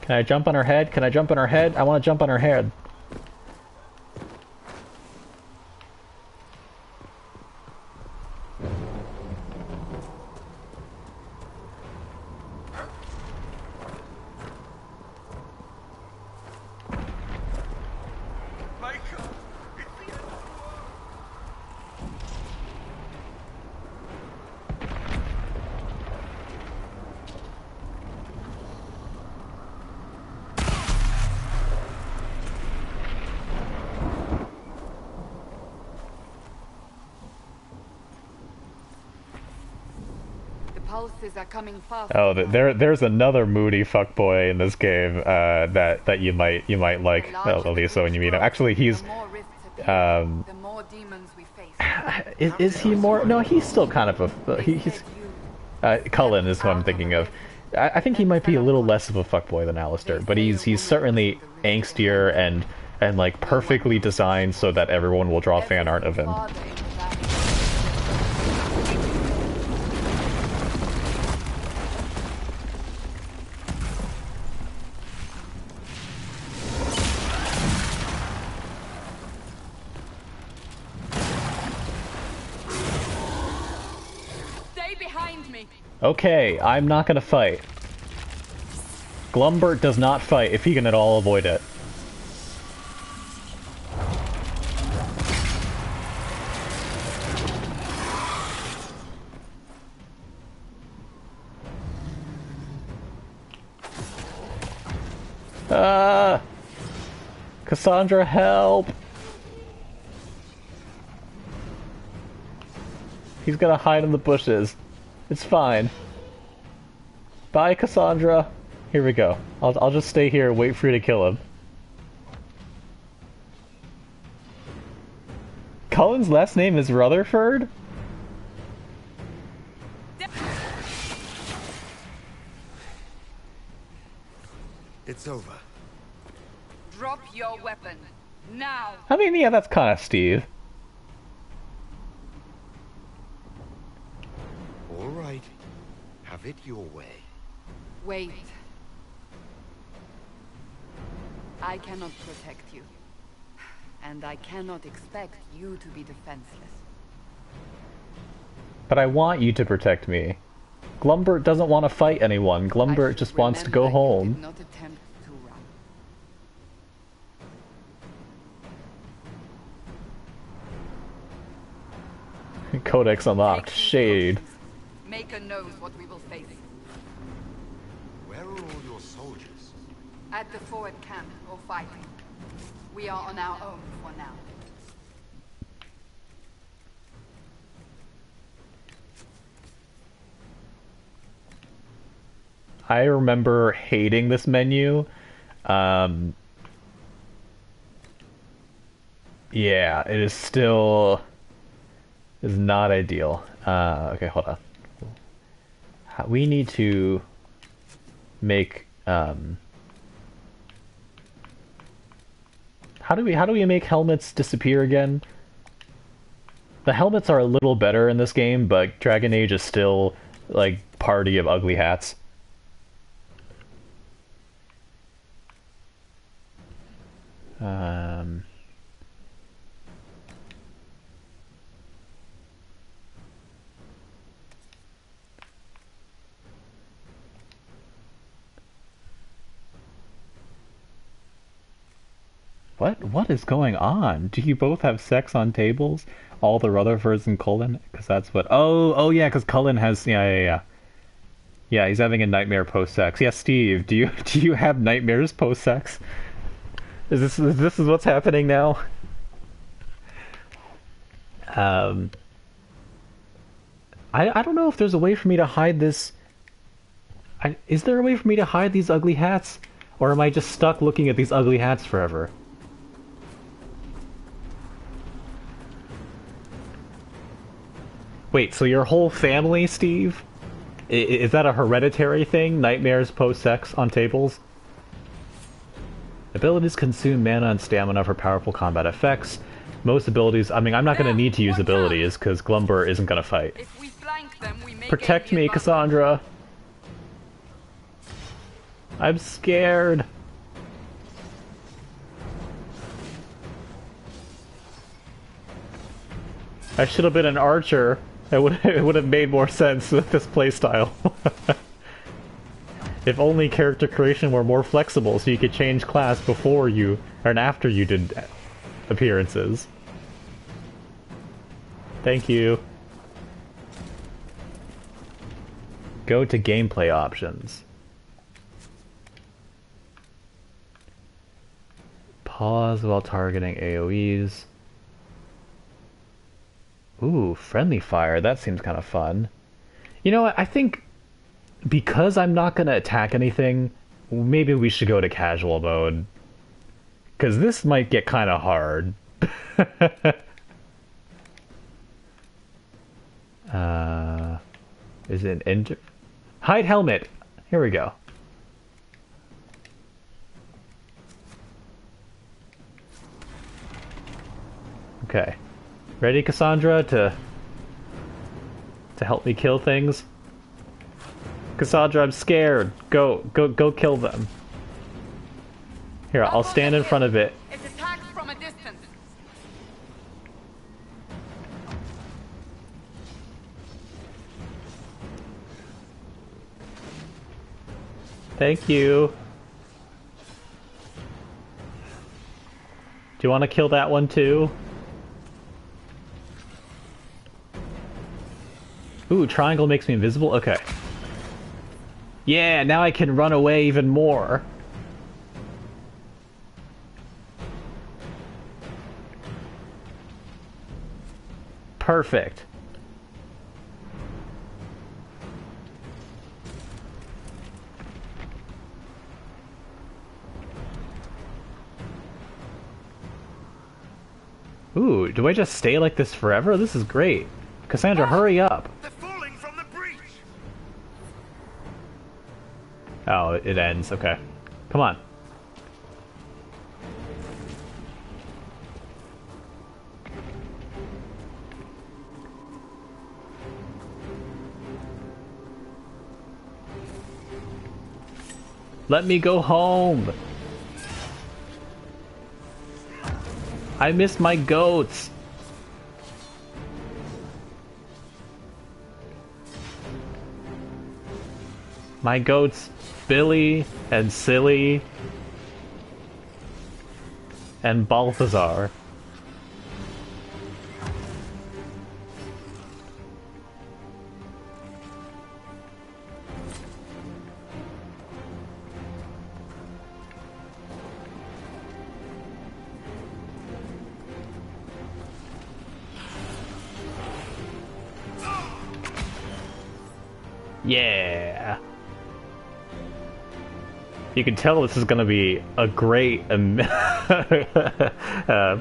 Can I jump on her head? Can I jump on her head? I want to jump on her head. Pulses are coming fast. Oh, there's another moody fuckboy in this game that you might like, Elisa, when you meet him. Actually, he's The more demons we face. is he more? No, he's still kind of a he's Cullen is who I'm thinking of. I think he might be a little less of a fuckboy than Alistair, but he's certainly angstier and like perfectly designed so that everyone will draw fan art of him. Okay, I'm not gonna fight. Glumbert does not fight if he can at all avoid it. Cassandra, help! He's gonna hide in the bushes. It's fine. Bye, Cassandra. Here we go. I'll just stay here and wait for you to kill him. Cullen's last name is Rutherford? It's over. Drop your weapon. Now! I mean, yeah, that's kind of Steve. All right. Have it your way. Wait. I cannot protect you. And I cannot expect you to be defenseless. But I want you to protect me. Glumbert doesn't want to fight anyone. Glumbert just wants to go home. Did not attempt to run. Codex unlocked. Shade. Maker knows what we will face. Where are all your soldiers? At the forward camp or fighting. We are on our own for now. I remember hating this menu. Yeah, it is still is not ideal. Okay, hold on. We need to make how do we make helmets disappear again? The helmets are a little better in this game, but Dragon Age is still like party of ugly hats. What is going on? Do you both have sex on tables? All the Rutherfords and Cullen? Because that's what... Oh yeah, because Cullen has... Yeah. Yeah, he's having a nightmare post-sex. Yeah, Steve, do you have nightmares post-sex? Is this what's happening now? Um, I don't know if there's a way for me to hide this. Is there a way for me to hide these ugly hats? Or am I just stuck looking at these ugly hats forever? Wait, so your whole family, Steve? Is that a hereditary thing? Nightmares post-sex on tables? Abilities consume mana and stamina for powerful combat effects. Most abilities... I mean, I'm not going to need to use abilities, because Glumbert isn't going to fight. If we flank them, we may Protect gain the me, advantage. Cassandra! I'm scared! I should have been an archer. It would have made more sense with this playstyle. If only character creation were more flexible so you could change class before you, or after you did appearances. Thank you. Go to gameplay options. Pause while targeting AoEs. Ooh, friendly fire. That seems kind of fun. You know what? I think because I'm not going to attack anything, maybe we should go to casual mode. Because this might get kind of hard. Is it enter? Hide helmet! Here we go. Okay. Ready, Cassandra, to help me kill things? Cassandra, I'm scared. Go kill them. Here, I'll stand in front of it. It attacks from a distance. Thank you. Do you want to kill that one too? Ooh, triangle makes me invisible? Okay. Yeah, now I can run away even more. Perfect. Ooh, do I just stay like this forever? This is great. Cassandra, hurry up. They're falling from the breach! Oh, it ends. Okay. Come on. Let me go home. I miss my goats. My goats, Billy and Silly and Balthazar. Yeah. You can tell this is going to be a great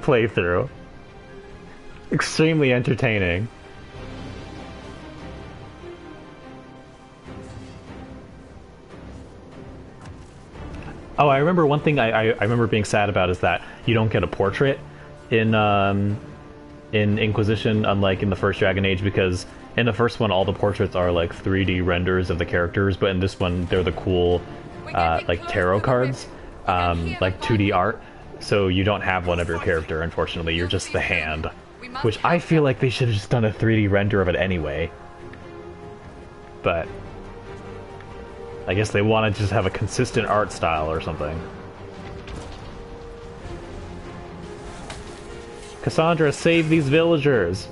playthrough. Extremely entertaining. Oh, I remember one thing I remember being sad about is that you don't get a portrait in Inquisition, unlike in the first Dragon Age, because in the first one all the portraits are like 3D renders of the characters, but in this one they're the cool like tarot cards, like 2D art. So you don't have one of your character, unfortunately. You're just the hand, which I feel like they should have just done a 3D render of it anyway. But I guess they want to just have a consistent art style or something. Cassandra, save these villagers!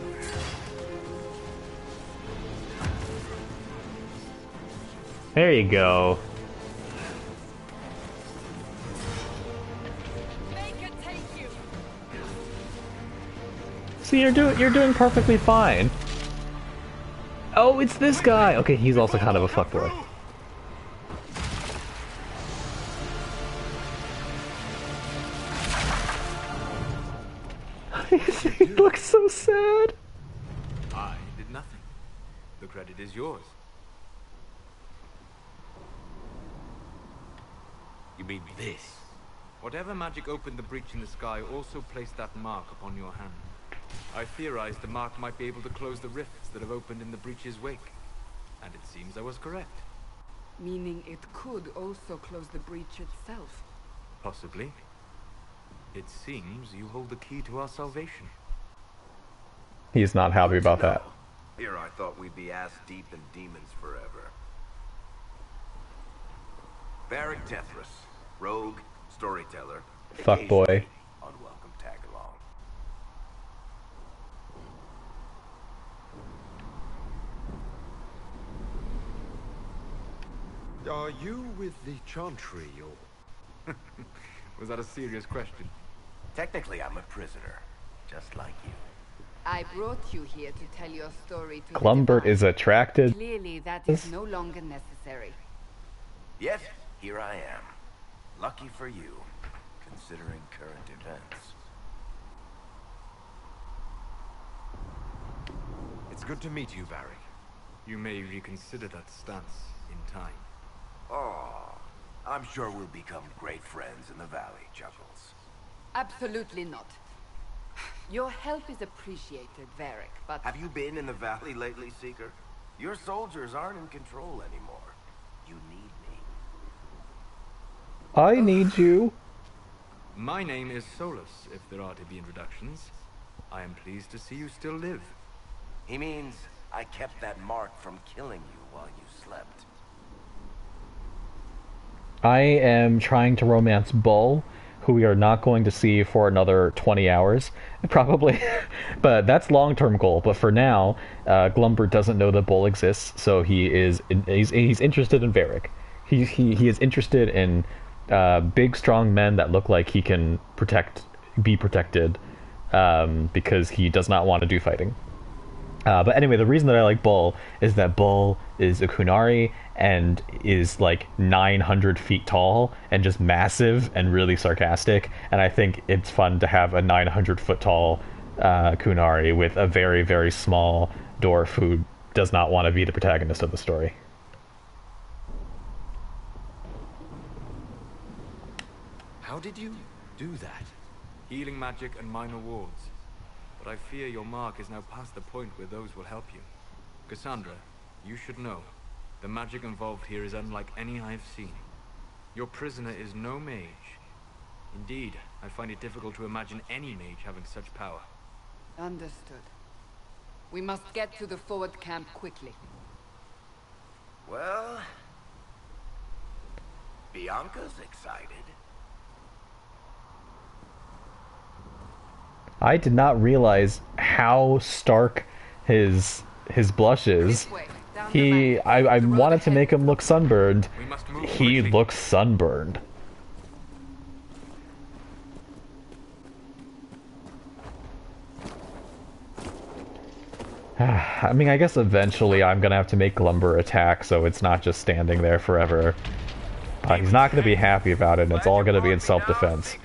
There you go. Make it take you. See, you're doing perfectly fine. Oh, it's this guy. Okay, he's also kind of a fuckboy. He looks so sad. I did nothing. The credit is yours. You mean this? Whatever magic opened the breach in the sky also placed that mark upon your hand. I theorized the mark might be able to close the rifts that have opened in the breach's wake. And it seems I was correct. Meaning it could also close the breach itself. Possibly. It seems you hold the key to our salvation. He's not happy about that. Here I thought we'd be ass deep in demons forever. Varric Tethras, rogue, storyteller. Fuck boy. occasionally Unwelcome tag along. Are you with the Chantry, or... Was that a serious question? Technically, I'm a prisoner, just like you. I brought you here to tell your story to Glumbert the is divine. attracted. Clearly that is no longer necessary. Yet, here I am. Lucky for you, considering current events. It's good to meet you, Varric. You may reconsider that stance in time. Oh, I'm sure we'll become great friends in the valley, Chuckles. Absolutely not. Your help is appreciated, Varric, but... Have you been in the valley lately, Seeker? Your soldiers aren't in control anymore. You need me. I need you. My name is Solus, if there are to be introductions. I am pleased to see you still live. He means I kept that mark from killing you while you slept. I am trying to romance Bull, who we are not going to see for another 20 hours, probably. But that's long-term goal. But for now, Glumbert doesn't know that Bull exists, so he's interested in Varric. He is interested in big, strong men that look like he can be protected, because he does not want to do fighting. But anyway, the reason that I like Bull is that Bull is a Kunari and is like 900 feet tall and just massive and really sarcastic. And I think it's fun to have a 900 foot tall Kunari with a very, very small dwarf who does not want to be the protagonist of the story. How did you do that? Healing magic and minor wards. But I fear your mark is now past the point where those will help you. Cassandra, you should know. The magic involved here is unlike any I've seen. Your prisoner is no mage. Indeed, I find it difficult to imagine any mage having such power. Understood. We must get to the forward camp quickly. Well, Bianca's excited. I did not realize how stark his blush is. This way, down the bank. I The road wanted to ahead. make him look sunburned. We must move He quickly. looks sunburned. I mean, I guess eventually I'm gonna have to make Glumber attack, so it's not just standing there forever. He's not gonna be happy about it, and it's all gonna be in self-defense.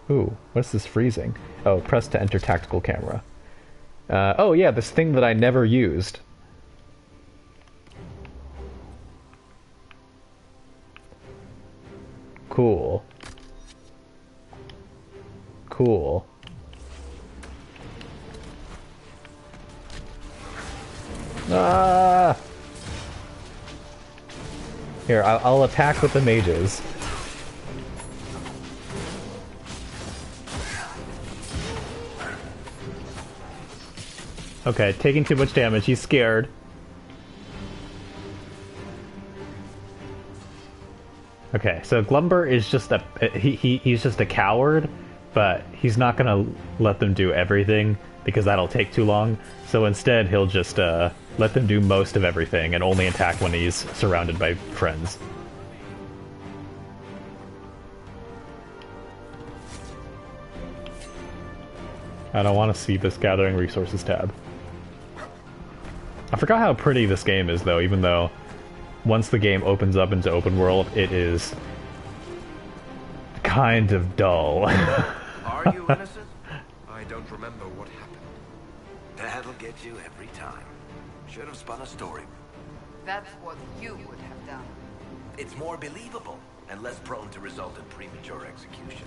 Ooh, what's this freezing? Oh, press to enter tactical camera. Oh yeah, this thing that I never used. Cool. Cool. Ah! Here, I'll attack with the mages. Okay, taking too much damage. He's scared. Okay, so Glumber is just he's just a coward but he's not gonna let them do everything because that'll take too long. So instead, he'll just let them do most of everything and only attack when he's surrounded by friends. I don't want to see this gathering resources tab. I forgot how pretty this game is, though, even though once the game opens up into open world, it is kind of dull. Are you innocent? I don't remember what happened. That'll get you every time. Should have spun a story. That's what you would have done. It's more believable and less prone to result in premature execution.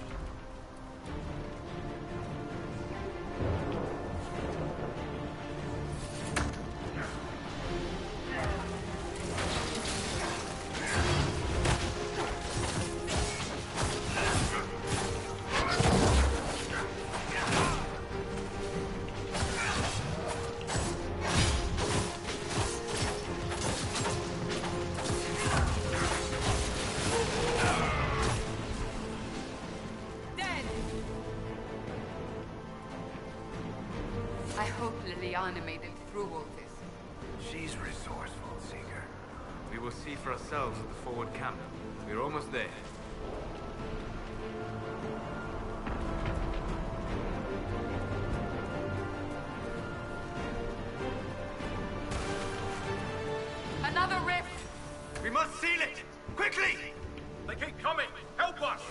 I hope Liliana made it through all this. She's resourceful, Seeker. We will see for ourselves at the forward camp. We're almost there. Another rift! We must seal it! Quickly! They keep coming! Help us!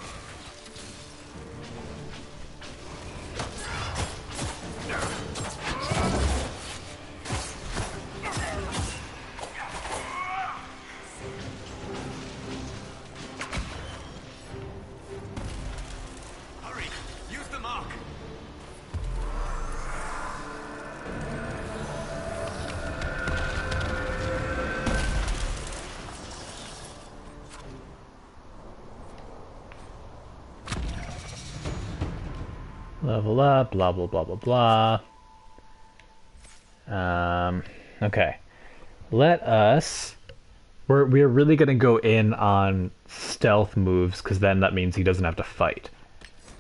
Hurry! Use the mark! Level up, blah blah blah blah blah. Okay. Let us. We're really gonna go in on stealth moves because then that means he doesn't have to fight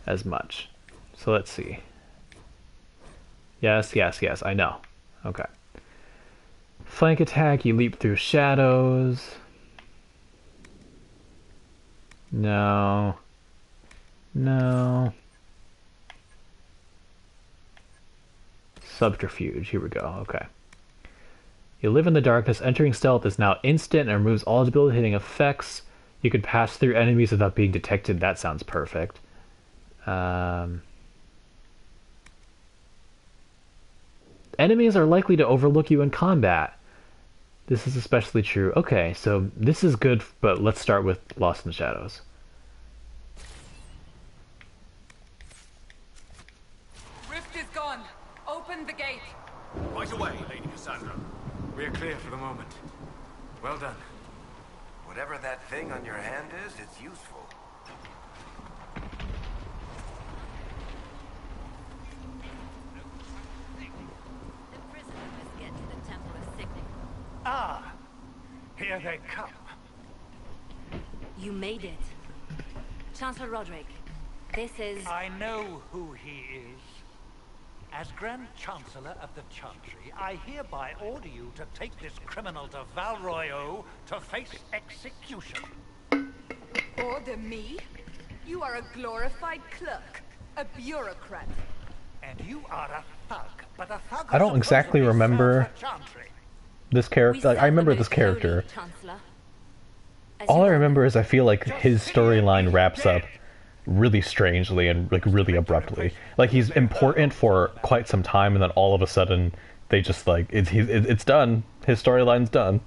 as much. So let's see. Yes, yes, yes. I know. Okay. Flank attack. You leap through shadows. No. No. Subterfuge. Here we go. Okay. You live in the darkness. Entering stealth is now instant and removes all debilitating effects. You can pass through enemies without being detected. That sounds perfect. Enemies are likely to overlook you in combat. This is especially true. Okay, so this is good, but let's start with Lost in the Shadows. Rift is gone. Open the gate. Right away, Lady Cassandra. We are clear for the moment. Well done. Whatever that thing on your hand is, it's useful. The prisoner must get to the Temple of Signet. Ah, here they come. You made it. Chancellor Roderick, this is... I know who he is. As Grand Chancellor of the Chantry, I hereby order you to take this criminal to Val Royeaux to face execution. Order me? You are a glorified clerk. A bureaucrat. And you are a thug, but a thug. I don't exactly remember this character. Like, I remember this character. All I remember is I feel like his storyline wraps up really strangely and like really abruptly. Like he's important for quite some time, and then all of a sudden they just like it's done. His storyline's done.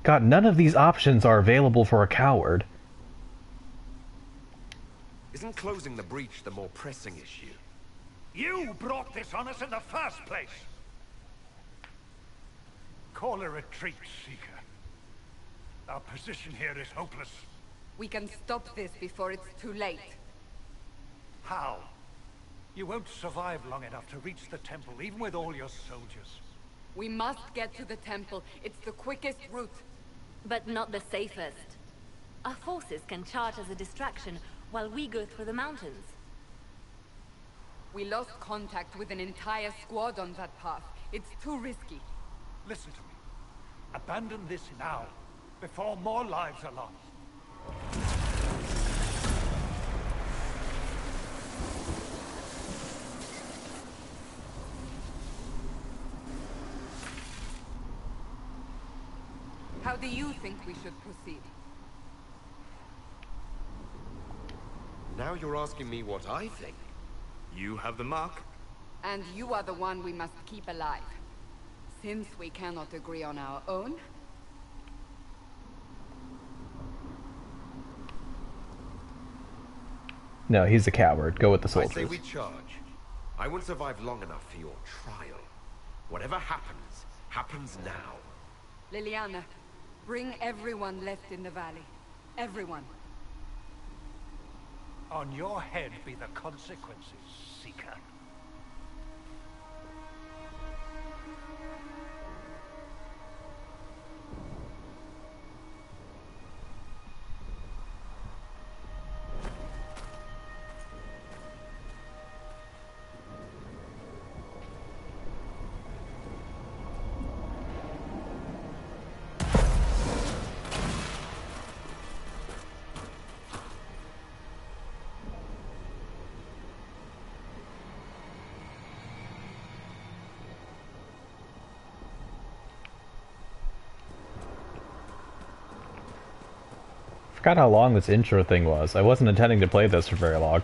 God, none of these options are available for a coward. Isn't closing the breach the more pressing issue? You brought this on us in the first place. Call a retreat, Seeker. Our position here is hopeless. We can stop this before it's too late. How? You won't survive long enough to reach the temple, even with all your soldiers. We must get to the temple. It's the quickest route. But not the safest. Our forces can charge as a distraction while we go through the mountains. We lost contact with an entire squad on that path. It's too risky. Listen to me. Abandon this now, before more lives are lost. How do you think we should proceed? Now you're asking me what I think. You have the mark. And you are the one we must keep alive. Since we cannot agree on our own... No, he's a coward. Go with the I say soldiers. we charge. I won't survive long enough for your trial. Whatever happens, happens now. Liliana, bring everyone left in the valley. Everyone. On your head be the consequences, Seeker. Forgot how long this intro thing was. I wasn't intending to play this for very long.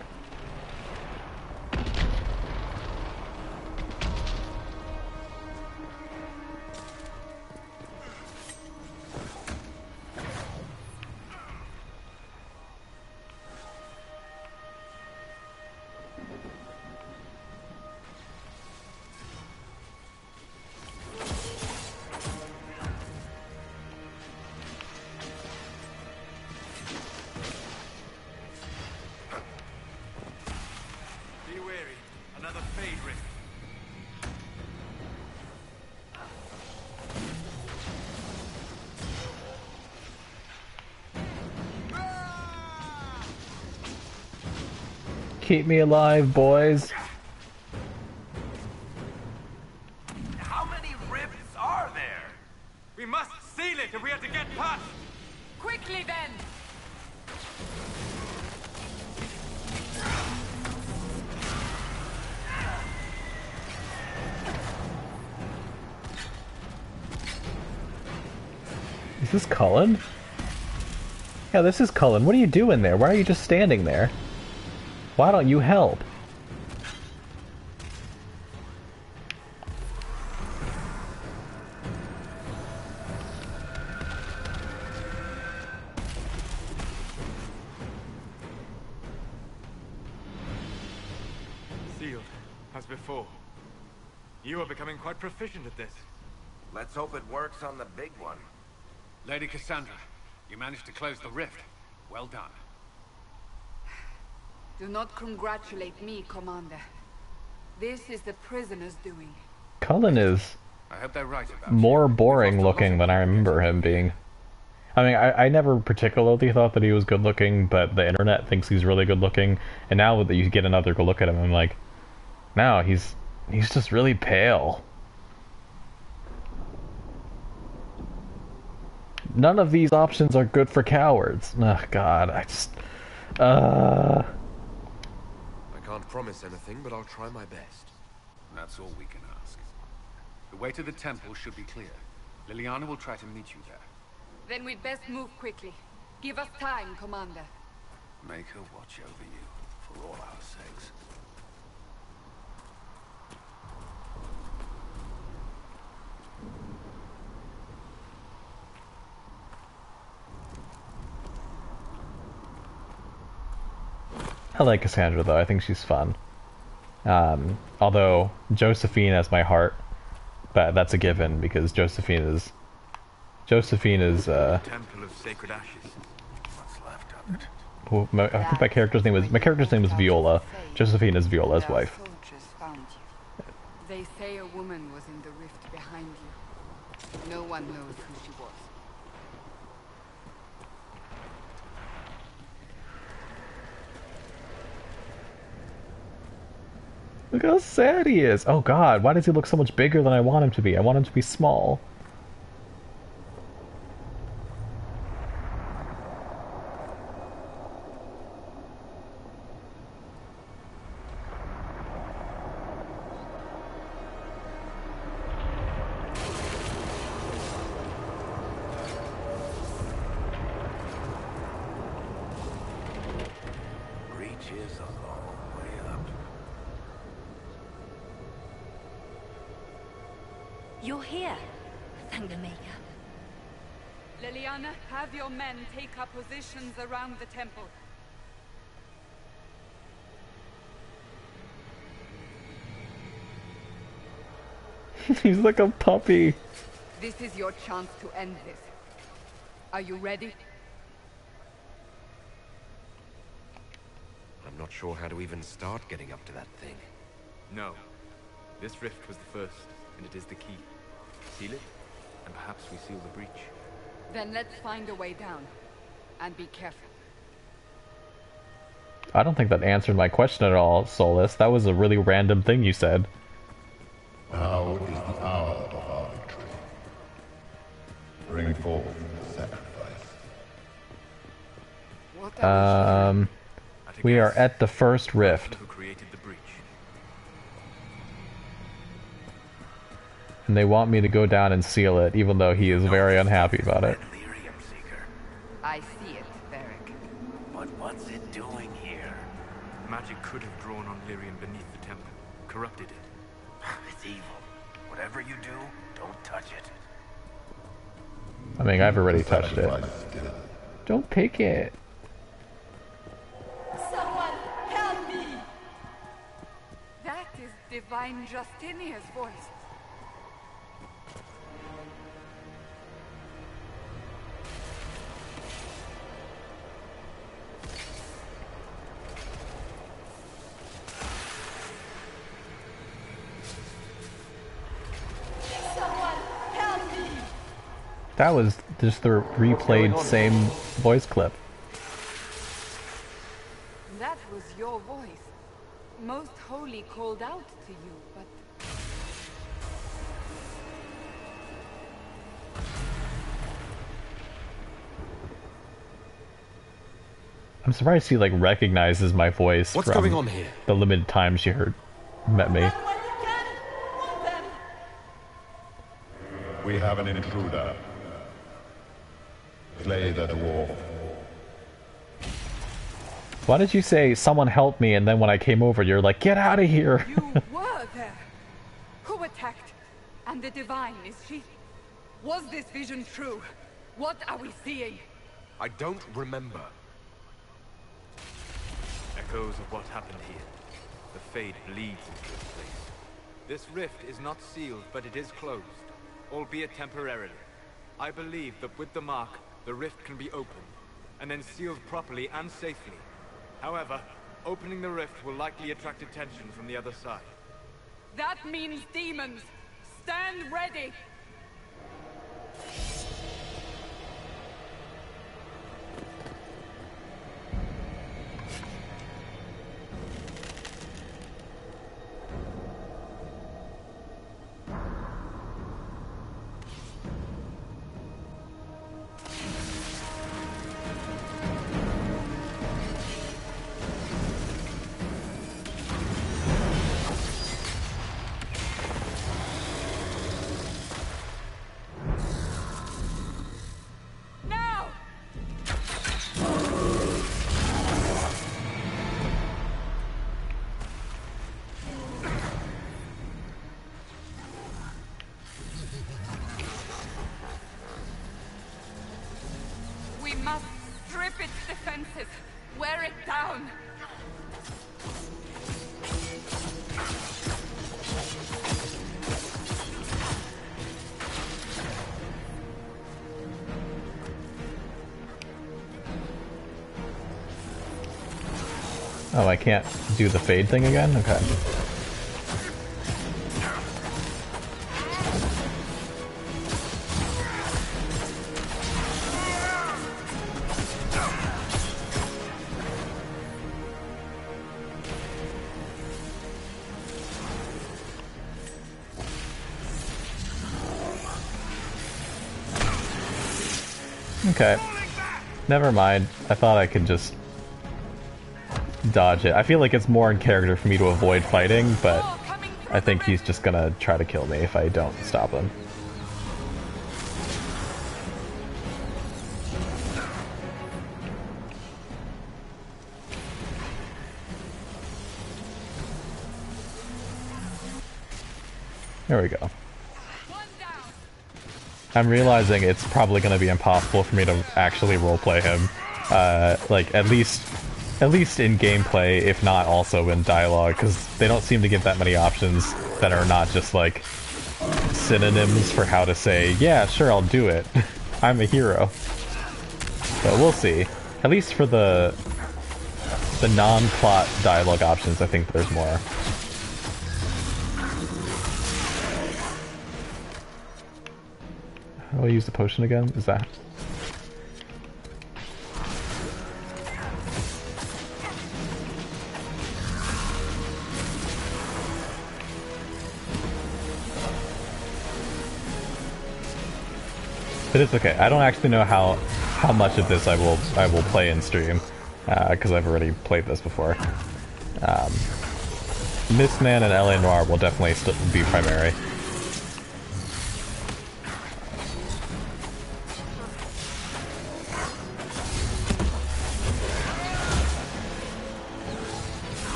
Be wary. Another fade rift. Keep me alive, boys. How many rifts are there? We must seal it if we are to get past. Quickly then! Is this Cullen? Yeah, this is Cullen. What are you doing there? Why are you just standing there? Why don't you help? Sealed, as before. You are becoming quite proficient at this. Let's hope it works on the big one. Lady Cassandra, you managed to close the rift. Well done. Do not congratulate me, Commander. This is the prisoner's doing. Cullen is I hope they're right about more you. boring We've lost a lot looking of than I remember him being. I mean, I never particularly thought that he was good looking, but the internet thinks he's really good looking, and now that you get another good look at him, I'm like, no, he's just really pale. None of these options are good for cowards. Ugh, God, I just... I can't promise anything, but I'll try my best. That's all we can ask. The way to the temple should be clear. Liliana will try to meet you there. Then we'd best move quickly. Give us time, Commander. Make her watch over you, for all our sakes. I like Cassandra, though. I think she's fun. Although, Josephine has my heart. But that's a given, because Josephine is... Temple of Sacred Ashes. What's left of it? Well, I think my character's name is Viola. Josephine is Viola's Our wife. soldiers found you. They say a woman was in the rift behind you. No one knows who she was. Look how sad he is. Oh god, why does he look so much bigger than I want him to be? I want him to be small. Reach is a long way up. You're here, Thundermaker. Liliana, have your men take up positions around the temple. He's like a puppy. This is your chance to end this. Are you ready? I'm not sure how to even start getting up to that thing. No. This rift was the first, and it is the key. Seal it, and perhaps we seal the breach. Then let's find a way down. And be careful. I don't think that answered my question at all, Solus. That was a really random thing you said. Now is the hour of our victory. Bring forth the sacrifice. What are we At a We are guess, at the first the rift, person who created the breach. and they want me to go down and seal it, even though he is very unhappy about it. Lyrium Seeker. I see it, Varric. But what's it doing here? Magic could have drawn on Lyrian beneath the temple, corrupted it. It's evil. Whatever you do, don't touch it. I mean, I've already touched it. Sacrifice still. Don't pick it. Someone help me! That is Divine Justinia's voice. Someone help me! That was just the replayed same voice clip. That was your voice. Most Holy called out to you, but... I'm surprised he like recognizes my voice What's from going on here? the limited times she met me. We have an intruder. Slay the dwarf. Why did you say someone help me, and then when I came over, you're like, get out of here? You were there. Who attacked? And the Divine, is she? Was this vision true? What are we seeing? I don't remember. Echoes of what happened here. The Fade bleeds into this place. This rift is not sealed, but it is closed, albeit temporarily. I believe that with the mark, the rift can be opened, and then sealed properly and safely. However, opening the rift will likely attract attention from the other side. That means demons. Stand ready. Now! We must strip its defenses. Wear it down. Oh, I can't do the fade thing again? Okay. Okay. Never mind. I thought I could just dodge it. I feel like it's more in character for me to avoid fighting, but I think he's just gonna try to kill me if I don't stop him. There we go. I'm realizing it's probably going to be impossible for me to actually roleplay him, like at least in gameplay, if not also in dialogue, because they don't seem to give that many options that are not just like synonyms for how to say, yeah, sure, I'll do it. I'm a hero. But we'll see. At least for the non-plot dialogue options, I think there's more. How do I use the potion again? Is that... But it's okay. I don't actually know how much of this I will play in stream, because I've already played this before. Mistman and LA Noire will definitely still be primary.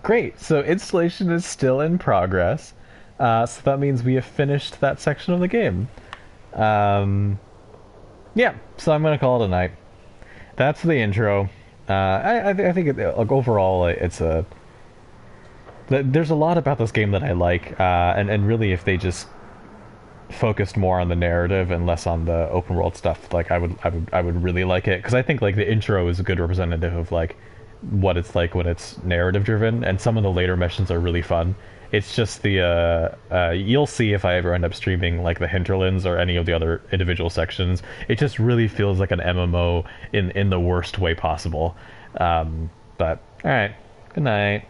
Great, so installation is still in progress, so that means we have finished that section of the game. Yeah, so I'm gonna call it a night. That's the intro. I think like, overall it's a... There's a lot about this game that I like, and really if they just focused more on the narrative and less on the open world stuff, like I would really like it, because I think like the intro is a good representative of like what it's like when it's narrative driven, and some of the later missions are really fun. It's just the you'll see if I ever end up streaming like the hinterlands or any of the other individual sections, it just really feels like an MMO in the worst way possible. But alright, good night.